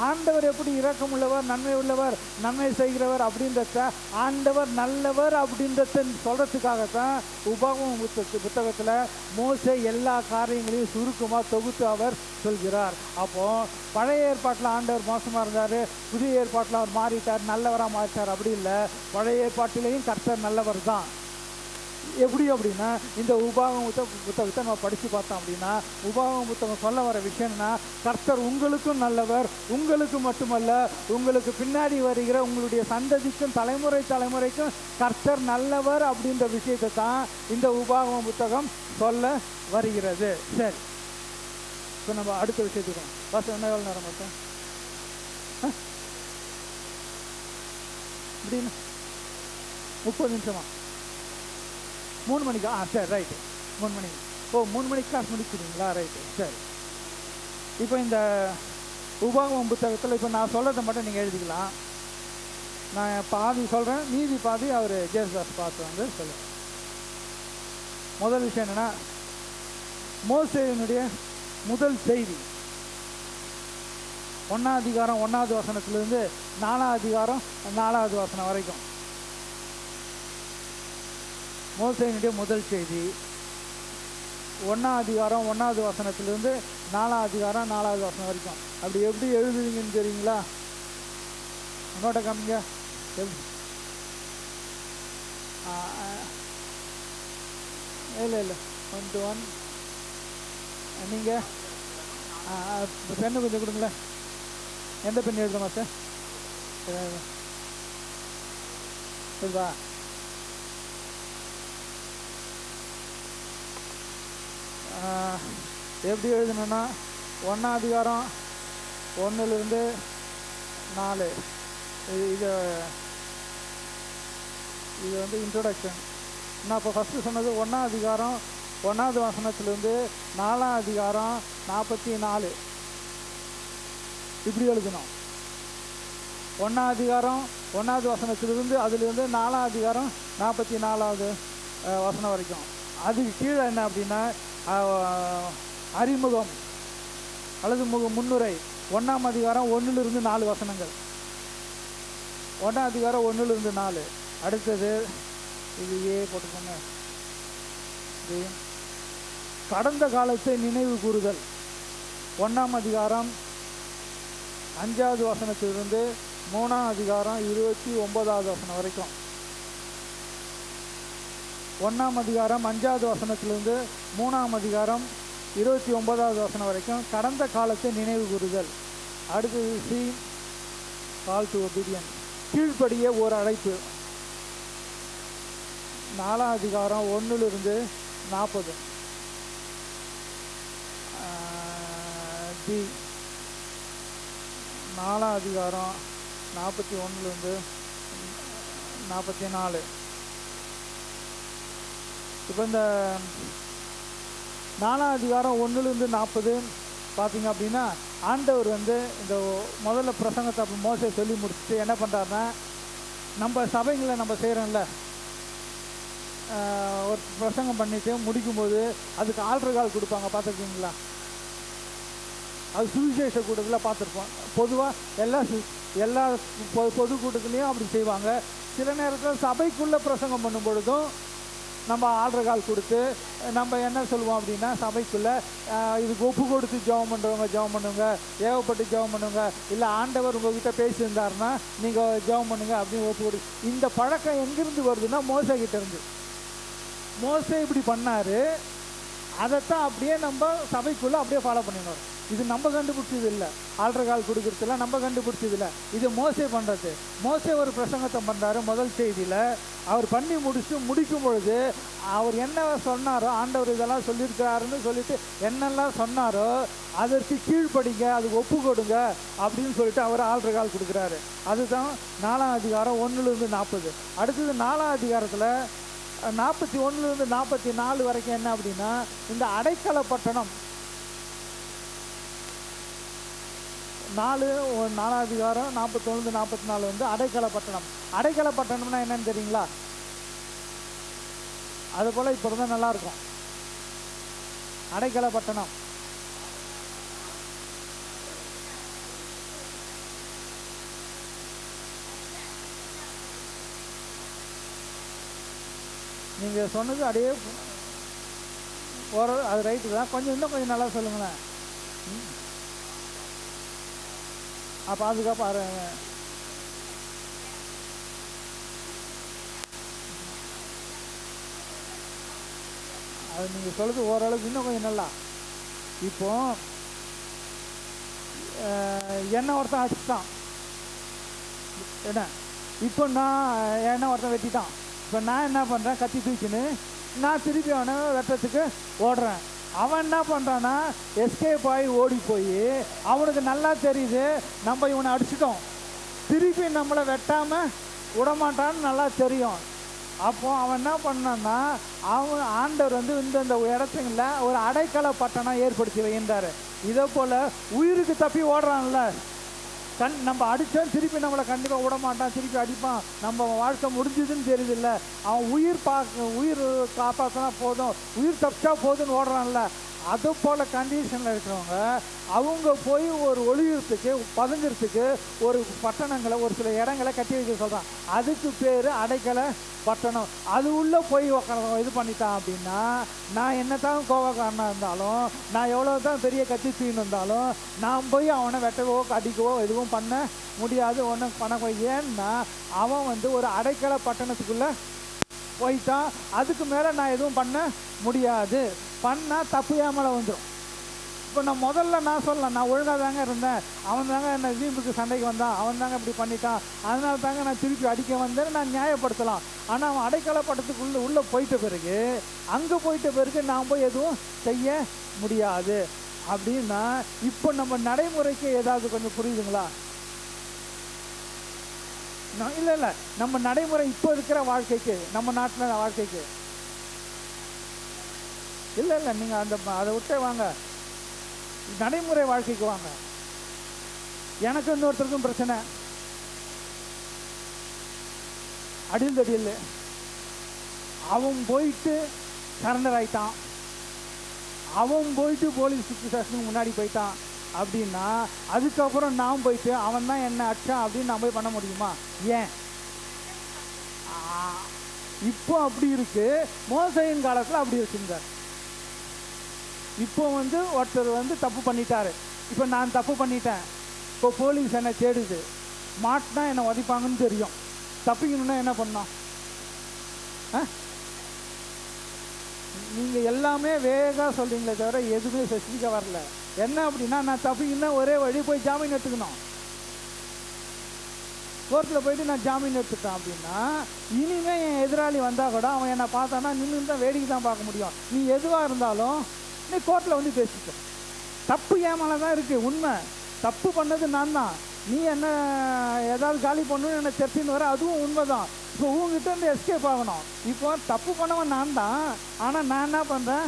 ஆண்டவர் எப்படி இரக்கம் உள்ளவர், நன்மை உள்ளவர், நன்மை செய்கிறவர் அப்படின்றத, ஆண்டவர் நல்லவர் அப்படின்றத சொல்கிறதுக்காகத்தான் உபாகம புத்தகத்தில் மோசே எல்லா காரியங்களையும் சுருக்கமாக தொகுத்து அவர் சொல்கிறார். அப்போது பழைய ஏற்பாட்டில் ஆண்டவர் மோசமாக இருந்தார், புதிய ஏற்பாட்டில் அவர் மாறிட்டார், நல்லவராக மாறிட்டார் அப்படி இல்லை. பழைய ஏற்பாட்டிலையும் கர்த்தர் நல்லவர் தான். எப்படி அப்படின்னா, இந்த உபாகம புத்தகத்தை நம்ம படித்து பார்த்தோம் அப்படின்னா, உபாகம புத்தகம் சொல்ல வர விஷயம்னா, கர்த்தர் உங்களுக்கும் நல்லவர், உங்களுக்கு மட்டுமல்ல உங்களுக்கு பின்னாடி வருகிற உங்களுடைய சந்ததிக்கும் தலைமுறை தலைமுறைக்கும் கர்த்தர் நல்லவர் அப்படின்ற விஷயத்தை தான் இந்த உபாகம புத்தகம் சொல்ல வருகிறது. சரி, இப்போ நம்ம அடுத்த விஷயத்துக்கு பஸ் என்ன எவ்வளோ நேரம் பார்த்தோம் அப்படின்னு 30 நிமிஷமா? 3 மணிக்கா? சரி, ரைட்டு, 3 மணிக்கு. 3 மணிக்கு கிளாஸ் முடிச்சுடுங்களா? ரைட்டு, சரி. இப்போ இந்த உபாகம புத்தகத்தில் இப்போ நான் சொல்கிறத மட்டும் நீங்கள் எழுதிக்கலாம். நான் பாதி சொல்கிறேன், மீதி பாதி அவர் ஜேசுதாஸ் பார்த்து சொல்லுவேன். முதல் விஷயம் என்னென்னா, மோசேயினுடைய முதல் செய்தி 1ஆம் அதிகாரம் 1வது வசனத்திலிருந்து 4ஆம் அதிகாரம் 4வது வசனம் வரைக்கும். மோசேயினுடைய முதல் செய்தி 1ஆம் அதிகாரம் 1வது வசனத்திலிருந்து 4ஆம் அதிகாரம் 4வது வசனம் வரைக்கும். அப்படி எப்படி எழுதுவீங்கன்னு தெரியுங்களா? நோட்டை காமிங்க. இல்லை 1 to 1. நீங்கள் பெண்ணு கொஞ்சம் கொடுங்களேன். எந்த பெண் எழுதணுமா சார்? சரிதா? எப்படி எழுதணுன்னா 1ஆம் அதிகாரம் 1லிருந்து 4. இது வந்து இன்ட்ரோடக்ஷன். நான் இப்போ ஃபஸ்ட்டு சொன்னது 1ஆம் அதிகாரம் 1வது வசனத்திலிருந்து 4ஆம் அதிகாரம் 44. இப்படி எழுதணும். 1ஆம் அதிகாரம் 1வது வசனத்திலிருந்து அதுலேருந்து 4ஆம் அதிகாரம் 44வது வசனம் வரைக்கும். அதுக்கு கீழே என்ன அப்படின்னா அறிமுகம் அல்லது முன்னுரை. 1ஆம் அதிகாரம் 1லிருந்து 4 வசனங்கள். 1ஆம் அதிகாரம் 1லிருந்து 4. அடுத்தது இது போட்டுக்கோங்க. கடந்த காலத்தை நினைவு கூறுதல். 1ஆம் அதிகாரம் 5வது வசனத்திலிருந்து 3ஆம் அதிகாரம் 29வது வசனம் வரைக்கும். 1ஆம் அதிகாரம் 5வது வசனத்திலிருந்து 3ஆம் அதிகாரம் 29வது வசனம் வரைக்கும் கடந்த காலத்தை நினைவு கூறுதல். அடுத்தது சி கால் டு ஒபீடியன்ஸ், கீழ்ப்படிய ஒரு அழைப்பு. 4ஆம் அதிகாரம் 1லிருந்து 40. டி 4ஆம் அதிகாரம் 41லிருந்து 44. இப்போ இந்த 4ஆம் அதிகாரம் 1லிருந்து 40 பார்த்தீங்க அப்படின்னா, ஆண்டவர் வந்து இந்த முதல்ல பிரசங்கத்தை அப்போ மோசே சொல்லி முடிச்சுட்டு என்ன பண்ணுறாருன்னா, நம்ம சபைங்களை நம்ம செய்கிறோம்ல, ஒரு பிரசங்கம் பண்ணிவிட்டு முடிக்கும்போது அதுக்கு ஆல்டர் கால் கொடுப்பாங்க, பார்த்துருக்கீங்களா? அது சுவிசேஷ கூட்டத்தில் பார்த்துருப்போம். பொதுவாக எல்லா பொது கூட்டத்துலேயும் அப்படி செய்வாங்க. சில நேரத்தில் சபைக்குள்ளே பிரசங்கம் பண்ணும் பொழுதும் நம்ம ஆல்டர் கால் கொடுத்து நம்ம என்ன சொல்லுவோம் அப்படின்னா, சபைக்குள்ளே இதுக்கு ஒப்பு கொடுத்து ஜெபம் பண்ணுறவங்க ஜெபம் பண்ணுங்க, ஏவப்பட்டு ஜெபம் பண்ணுங்க, இல்லை ஆண்டவர் உங்ககிட்ட பேசியிருந்தாருன்னா நீங்கள் ஜெபம் பண்ணுங்க அப்படின்னு ஒப்பு கொடு. இந்த பழக்கம் எங்கேருந்து வருதுன்னா, மோசே கிட்ட இருந்து. மோசே இப்படி பண்ணார், அதைத்தான் அப்படியே நம்ம சபைக்குள்ளே அப்படியே ஃபாலோ பண்ணிடணும். இது நம்ம கண்டுபிடிச்சது இல்லை, ஆல்டர் கால் கொடுக்குறதுல நம்ம கண்டுபிடிச்சது இல்லை, இது மோசே பண்ணுறது. மோசே ஒரு பிரசங்கத்தை பண்ணுறாரு முதல் செய்தியில். அவர் பண்ணி முடிக்கும் பொழுது அவர் என்ன சொன்னாரோ, ஆண்டவர் இதெல்லாம் சொல்லியிருக்கிறாருன்னு சொல்லிட்டு என்னெல்லாம் சொன்னாரோ அதற்கு கீழ்ப்படிங்க, அதுக்கு ஒப்பு கொடுங்க அப்படின்னு சொல்லிட்டு அவர் ஆல்டர் கால் கொடுக்குறாரு. அதுதான் 4ஆம் அதிகாரம் 1லிருந்து 40. அடுத்தது 4ஆம் அதிகாரத்தில் 41லிருந்து 44 வரைக்கும் என்ன அப்படின்னா, இந்த அடைக்கல பட்டணம் 4ஆம் அதிகாரம் 41லிருந்து 44 வந்து அடைக்கல பட்டணம். அடைக்கல பட்டணம்னா என்னன்னு தெரியுங்களா? அது போல் இப்போ இருந்தால் நல்லாயிருக்கும். அடைக்கல பட்டணம் நீங்கள் சொன்னது அப்படியே போகிறது, அது ரைட்டு தான். இன்னும் கொஞ்சம் நல்லா சொல்லுங்களேன். பாதுகாப்பாக அது நீங்கள் சொல்லுது ஓரளவுக்கு இன்னும் கொஞ்சம் நல்லா. இப்போ என்ன ஒருத்தன் அடிச்சுட்டான், என்ன இப்போ நான் என்ன ஒருத்தன் வெட்டிட்டான். இப்போ நான் என்ன பண்ணுறேன், கத்தி தூக்கின்னு நான் திருப்பி அவனை வெட்டுறதுக்கு ஓடுறேன். அவன் என்ன பண்ணுறான்னா எஸ்கேப் ஆகி ஓடி போய், அவனுக்கு நல்லா தெரியுது நம்ம இவனை அடிச்சிட்டோம், திருப்பி நம்மளை வெட்டாமல் விடமாட்டான்னு நல்லா தெரியும். அப்போது அவன் என்ன பண்ணான்னா, அவன் ஆண்டவர் வந்து இந்த இடத்துங்கள ஒரு அடைக்கல பட்டணம் ஏற்படுத்தி வைந்தார். இதே போல் உயிருக்கு தப்பி ஓடுறான்ல, நம்ம அடித்தோம் திருப்பி நம்மளை கண்டிப்பாக விட மாட்டான், திருப்பி அடிப்பான், நம்ம வாழ்க்கை முடிஞ்சதுன்னு தெரியுது இல்லை. அவன் உயிர் காப்பாற்றினா போதும், உயிர் தப்பிச்சா போதுன்னு ஓடுறான்ல, அதை போல் கண்டிஷனில் இருக்கிறவங்க அவங்க போய் ஒரு ஒளியறதுக்கு பதுங்கிறதுக்கு ஒரு பட்டணங்களை ஒரு சில இடங்களை கட்டி வைக்க சொல்கிறான். அதுக்கு பேர் அடைக்கலை பட்டணம். அது உள்ளே போய் இது பண்ணிட்டான் அப்படின்னா, நான் என்ன தான் கோவக்காரனாக இருந்தாலும், நான் எவ்வளோ தான் பெரிய கத்தி தூக்கின்னு இருந்தாலும், நான் போய் அவனை வெட்டவோ அடிக்கவோ எதுவும் பண்ண முடியாது, ஒன்றும் பண்ண. ஏன்னா அவன் ஒரு அடைக்கலை பட்டணத்துக்குள்ளே போயிட்டான். அதுக்கு மேலே நான் எதுவும் பண்ண முடியாது. பண்ணால் தப்பு ஏமலை வந்துடும். இப்போ நான் முதல்ல நான் சொல்லலாம், நான் ஒழுங்காக தாங்க இருந்தேன், அவன் தாங்க என்னை வீம்புக்கு சண்டைக்கு வந்தான், அவன் தாங்க இப்படி பண்ணிட்டான், அதனால தாங்க நான் திருப்பி அடிக்க வந்தேன்னு நான் நியாயப்படுத்தலாம். ஆனால் அவன் அடைக்கலை பட்டத்துக்குள்ளே உள்ளே போயிட்ட பிறகு, அங்கே போயிட்ட பிறகு நான் போய் எதுவும் செய்ய முடியாது அப்படின்னா, இப்போ நம்ம நடைமுறைக்கு ஏதாவது கொஞ்சம் புரியுதுங்களா? இல்லை நம்ம நடைமுறை இப்போ இருக்கிற வாழ்க்கைக்கு, நம்ம நாட்டில் வாழ்க்கைக்கு இல்லை நீங்கள் அதை விட்டே வாங்க, நடைமுறை வாழ்க்கைக்கு வாங்க. எனக்கு இன்னொருத்தருக்கும் பிரச்சனை, அடில் தடியில் அவன் போயிட்டு சரண்டர் ஆயிட்டான், அவன் போயிட்டு போலீஸ் ஸ்டேஷனுக்கு முன்னாடி போயிட்டான் அப்படின்னா, அதுக்கப்புறம் நான் போயிட்டு அவன் தான் என்ன அடிச்சான் அப்படின்னு நான் போய் பண்ண முடியுமா? ஏன் இப்போ அப்படி இருக்கு, மோசையின் காலத்தில் அப்படி இருக்குங்க. இப்போ ஒருத்தர் தப்பு பண்ணிட்டாரு, இப்போ நான் தப்பு பண்ணிட்டேன், இப்போ போலீஸ் என்னை தேடுது, மாட்டினா என்னை உதைப்பாங்கன்னு தெரியும், தப்பிக்கணும்னா என்ன பண்ணோம்? நீங்கள் எல்லாமே வேகமாக சொல்கிறீங்களே தவிர எதுவுமே ஸ்பெசிஃபிக்காக வரல. என்ன அப்படின்னா, நான் தப்பிக்கணும்னா ஒரே வழி போய் ஜாமீன் எடுத்துக்கணும். கோர்ட்டில் போயிட்டு நான் ஜாமீன் எடுத்துட்டேன் அப்படின்னா, இனிமேல் என் எதிராளி வந்தால் கூட அவன் என்னை பார்த்தானா நின்று தான் வேடிக்கை தான் பார்க்க முடியும். நீ எதுவாக இருந்தாலும் நீ கோர்ட்டில் பேசிக்க. தப்பு ஏமால தான் இருக்குது. உண்மை தப்பு பண்ணது நான் தான், நீ என்ன ஏதாவது காலி பண்ணணும்னு என்னை தெரிஞ்சுன்னு வர, அதுவும் உண்மை தான். இப்போ உங்ககிட்ட எஸ்கேப் ஆகணும். இப்போ தப்பு பண்ணவன் நான் தான், ஆனால் நான் என்ன பண்ணுறேன்,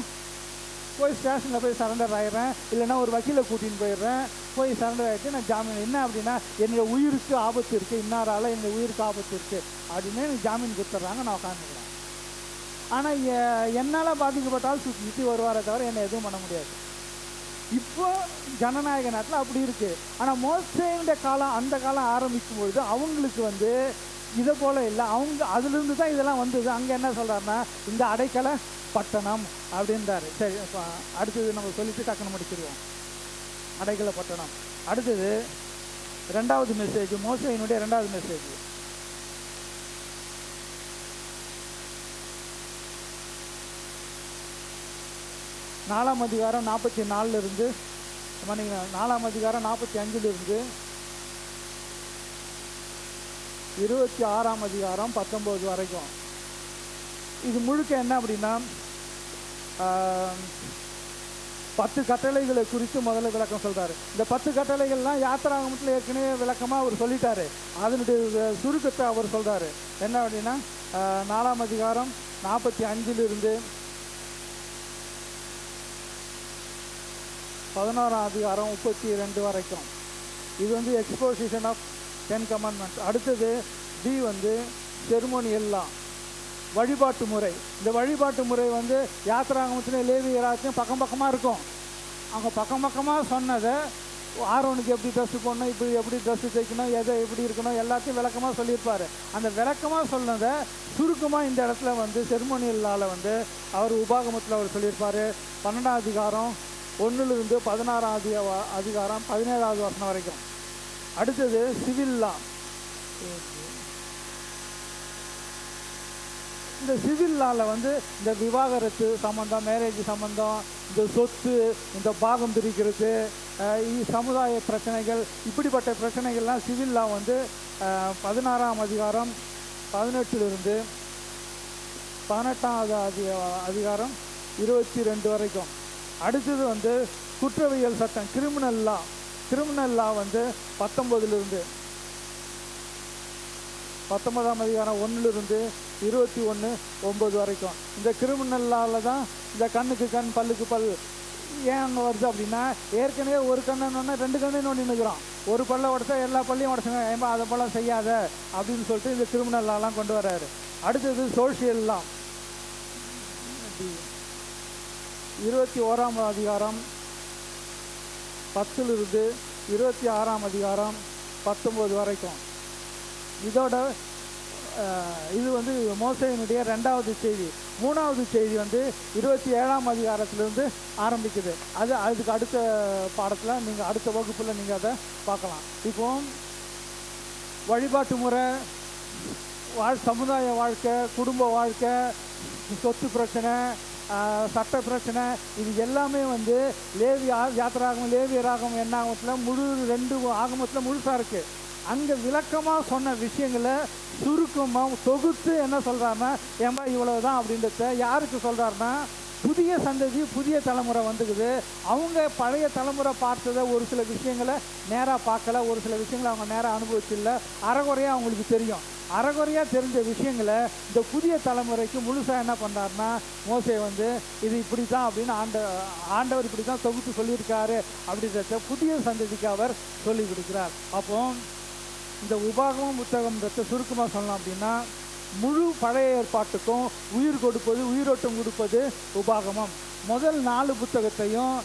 போய் ஸ்டேஷனில் போய் சரண்டர் ஆகிடுறேன், இல்லைன்னா ஒரு வக்கீலை கூட்டின்னு போயிடுறேன், போய் சரண்டர் ஆகிட்டு நான் ஜாமீன். என்ன அப்படின்னா, என்னுடைய உயிருக்கு ஆபத்து இருக்குது, இன்னாரால் என்னுடைய உயிருக்கு ஆபத்து இருக்குது அப்படின்னு எனக்கு ஜாமீன் கொடுத்துட்றாங்க, நான் உட்காந்துக்கிறேன். ஆனால் என்னால் பாதிக்கப்பட்டால் சுற்றி வருவாரே தவிர என்னை எதுவும் பண்ண முடியாது. இப்போ ஜனநாயக நாட்டில் அப்படி இருக்குது. ஆனால் மோசேயுடைய காலம், அந்த காலம் ஆரம்பிக்கும் பொழுது அவங்களுக்கு இதை போல் இல்லை. அவங்க அதுலேருந்து தான் இதெல்லாம் வந்தது. அங்கே என்ன சொல்கிறாருன்னா, இந்த அடைக்கலை பட்டணம் அப்படின்றாரு. சரி, அடுத்தது நம்ம சொல்லிட்டு டக்குன்னு முடிச்சிடுவோம். அடைக்கலை பட்டணம். அடுத்தது ரெண்டாவது மெசேஜ், மோசேயினுடைய ரெண்டாவது மெசேஜ். நாலாம் அதிகாரம் 44 4ஆம் அதிகாரம் 45 26ஆம் அதிகாரம் 19 வரைக்கும். இது முழுக்க என்ன அப்படின்னா, 10 கட்டளைகளை குறித்து முதல்ல விளக்கம் சொல்கிறாரு. இந்த 10 கட்டளைகள்லாம் யாத்திராகமத்தில் ஏற்கனவே விளக்கமாக அவர் சொல்லிட்டாரு. அதனுடைய சுருக்கத்தை அவர் சொல்கிறாரு. என்ன அப்படின்னா, 4ஆம் அதிகாரம் 45 11ஆம் அதிகாரம் 32 வரைக்கும். இது எக்ஸ்போசிஷன் ஆஃப் 10 கமாண்ட்மெண்ட்ஸ். அடுத்தது டி செரிமோனியல்லாம், வழிபாட்டு முறை. இந்த வழிபாட்டு முறை யாத்திராகமத்திலும் லேவியராச்சும் பக்கம் பக்கமாக இருக்கும். அவங்க பக்கம் பக்கமாக சொன்னதை, ஆரோனுக்கு எப்படி ட்ரெஸ்ஸு போடணும், இப்படி எப்படி ட்ரெஸ்ஸு தைக்கணும், எதை எப்படி இருக்கணும், எல்லாத்தையும் விளக்கமாக சொல்லியிருப்பார். அந்த விளக்கமாக சொன்னதை சுருக்கமாக இந்த இடத்துல செரிமோனியல்லால் அவர் உபாகமத்தில் அவர் சொல்லியிருப்பார். 12ஆம் அதிகாரம் 1 16ஆம் அதிகாரம் 17வது வசனம் வரைக்கும். அடுத்தது சிவில்லா. இந்த சிவில்லாவில் இந்த விவாகரத்து சம்பந்தம், மேரேஜ் சம்பந்தம், இந்த சொத்து, இந்த பாகம் பிரிக்கிறது, சமுதாய பிரச்சனைகள், இப்படிப்பட்ட பிரச்சனைகள்லாம் சிவில்லா 16ஆம் அதிகாரம் 18 18ஆவது அதிகாரம் 22 வரைக்கும். அடுத்தது குற்றவியல் சட்டம், கிரிமினல் லா. 19ஆம் அதிகாரம் 1 21 9 வரைக்கும். இந்த கிரிமினல் லாவில் தான் இந்த கண்ணுக்கு கண் பல்லுக்கு பல் ஏன் அங்கே வருது அப்படின்னா, ஏற்கனவே ஒரு கண்ணு 2 கண்ணு நோண்டி நிற்கிறான். ஒரு பல்லை உடச்சா எல்லா பள்ளியும் உடச்சுங்க, ஏன்பா அதை போல செய்யாத அப்படின்னு சொல்லிட்டு இந்த கிரிமினல் லாலாம் கொண்டு வர்றாரு. அடுத்தது சோஷியல் லா. 21ஆம் அதிகாரம் 10 26ஆம் அதிகாரம் 19 வரைக்கும். இதோட இது வந்து மோசேயினுடைய 2வது செய்தி. 3வது செய்தி வந்து 27ஆம் அதிகாரத்திலிருந்து ஆரம்பிக்குது. அதுக்கு அடுத்த பாடத்தில் நீங்கள் அடுத்த வகுப்பில் நீங்கள் அதை பார்க்கலாம். இப்போ வழிபாட்டு முறை, சமுதாய வாழ்க்கை, குடும்ப வாழ்க்கை, சொத்து பிரச்சனை, சட்ட பிரச்சனை, இது எல்லாமே வந்து யாத்திராகமம், லேவியராகமம், என்னாகமத்தில் 2 ஆகமத்தில் முழுசாக இருக்குது. அங்கே விளக்கமாக சொன்ன விஷயங்களை சுருக்கமாக தொகுத்து என்ன சொல்கிறாருன்னா, ஏன்பா இவ்வளவு தான் அப்படின்றத யாருக்கு சொல்கிறாருன்னா, புதிய சந்ததி, புதிய தலைமுறை வந்துக்குது. அவங்க பழைய தலைமுறை பார்த்ததை ஒரு சில விஷயங்களை நேராக பார்க்கல, ஒரு சில விஷயங்களை அவங்க நேராக அனுபவிச்சில்லை, அறகுறையாக அவங்களுக்கு தெரியும். அறகுறையாக தெரிஞ்ச விஷயங்களை இந்த புதிய தலைமுறைக்கு முழுசாக என்ன பண்ணுறாருன்னா, மோசே வந்து இது இப்படி தான் அப்படின்னு ஆண்டவர் இப்படி தான் தொகுத்து சொல்லியிருக்காரு அப்படின்றத புதிய சந்ததிக்கு அவர் சொல்லி கொடுக்கிறார். அப்போ இந்த உபாகமம் புத்தகம்ன்றத சுருக்கமாக சொல்லலாம் அப்படின்னா, முழு பழைய ஏற்பாட்டுக்கும் உயிர் கொடுப்பது, உயிரோட்டம் கொடுப்பது உபாகமம். முதல் 4 புத்தகத்தையும்,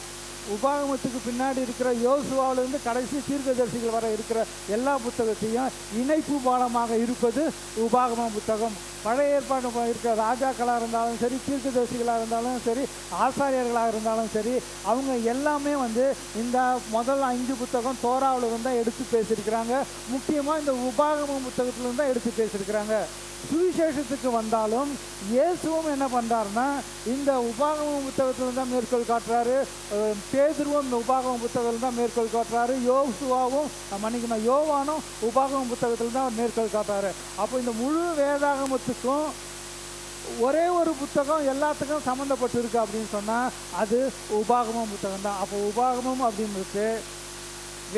உபாகமத்துக்கு பின்னாடி இருக்கிற யோசுவாவிலிருந்து கடைசி தீர்க்கதரிசிகள் வர இருக்கிற எல்லா புத்தகத்தையும் இணைப்பு பாலமாக இருப்பது உபாகமம் புத்தகம். பழைய ஏற்பாடு இருக்கிற ராஜாக்களாக இருந்தாலும் சரி, தீர்க்கதரிசிகளாக இருந்தாலும் சரி, ஆசாரியர்களாக இருந்தாலும் சரி, அவங்க எல்லாமே வந்து இந்த முதல் 5 புத்தகம் தோராவிலிருந்து தான் எடுத்து பேசியிருக்கிறாங்க. முக்கியமாக இந்த உபாகமம் புத்தகத்திலிருந்து தான் எடுத்து பேசியிருக்கிறாங்க. சுவிசேஷத்துக்கு வந்தாலும் இயேசுவும் என்ன பண்ணுறாருன்னா, இந்த உபாகமம் புத்தகத்தில் தான் மேற்கோள் காட்டுறாரு. பேதுருவும் இந்த உபாகமம் புத்தகத்தில் தான் மேற்கோள் காட்டுறாரு. யோவானும் உபாகமம் புத்தகத்தில் தான் மேற்கோள் காட்டுறாரு. அப்போ இந்த முழு வேதாகமத்துக்கும் ஒரே ஒரு புத்தகம் எல்லாத்துக்கும் சம்மந்தப்பட்டு இருக்கு அப்படின்னு சொன்னால் அது உபாகமம் புத்தகம் தான். அப்போ உபாகமம் அப்படின்றது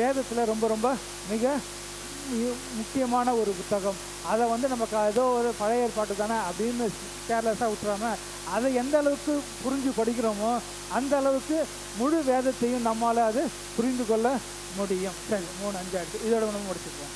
வேதத்தில் ரொம்ப ரொம்ப மிக முக்கியமான ஒரு புத்தகம். அதை வந்து நமக்கு ஏதோ ஒரு பழைய ஏற்பாட்டு தானே அப்படின்னு கேர்லெஸ்ஸாக விட்டுறாம, அதை எந்த அளவுக்கு புரிஞ்சு படிக்கிறோமோ அந்த அளவுக்கு முழு வேதத்தையும் நம்மளால் அது புரிந்து கொள்ள முடியும். சரி, 3-5 ஆயிடுச்சு. இதோட நம்ம முடிச்சுக்குவோம்.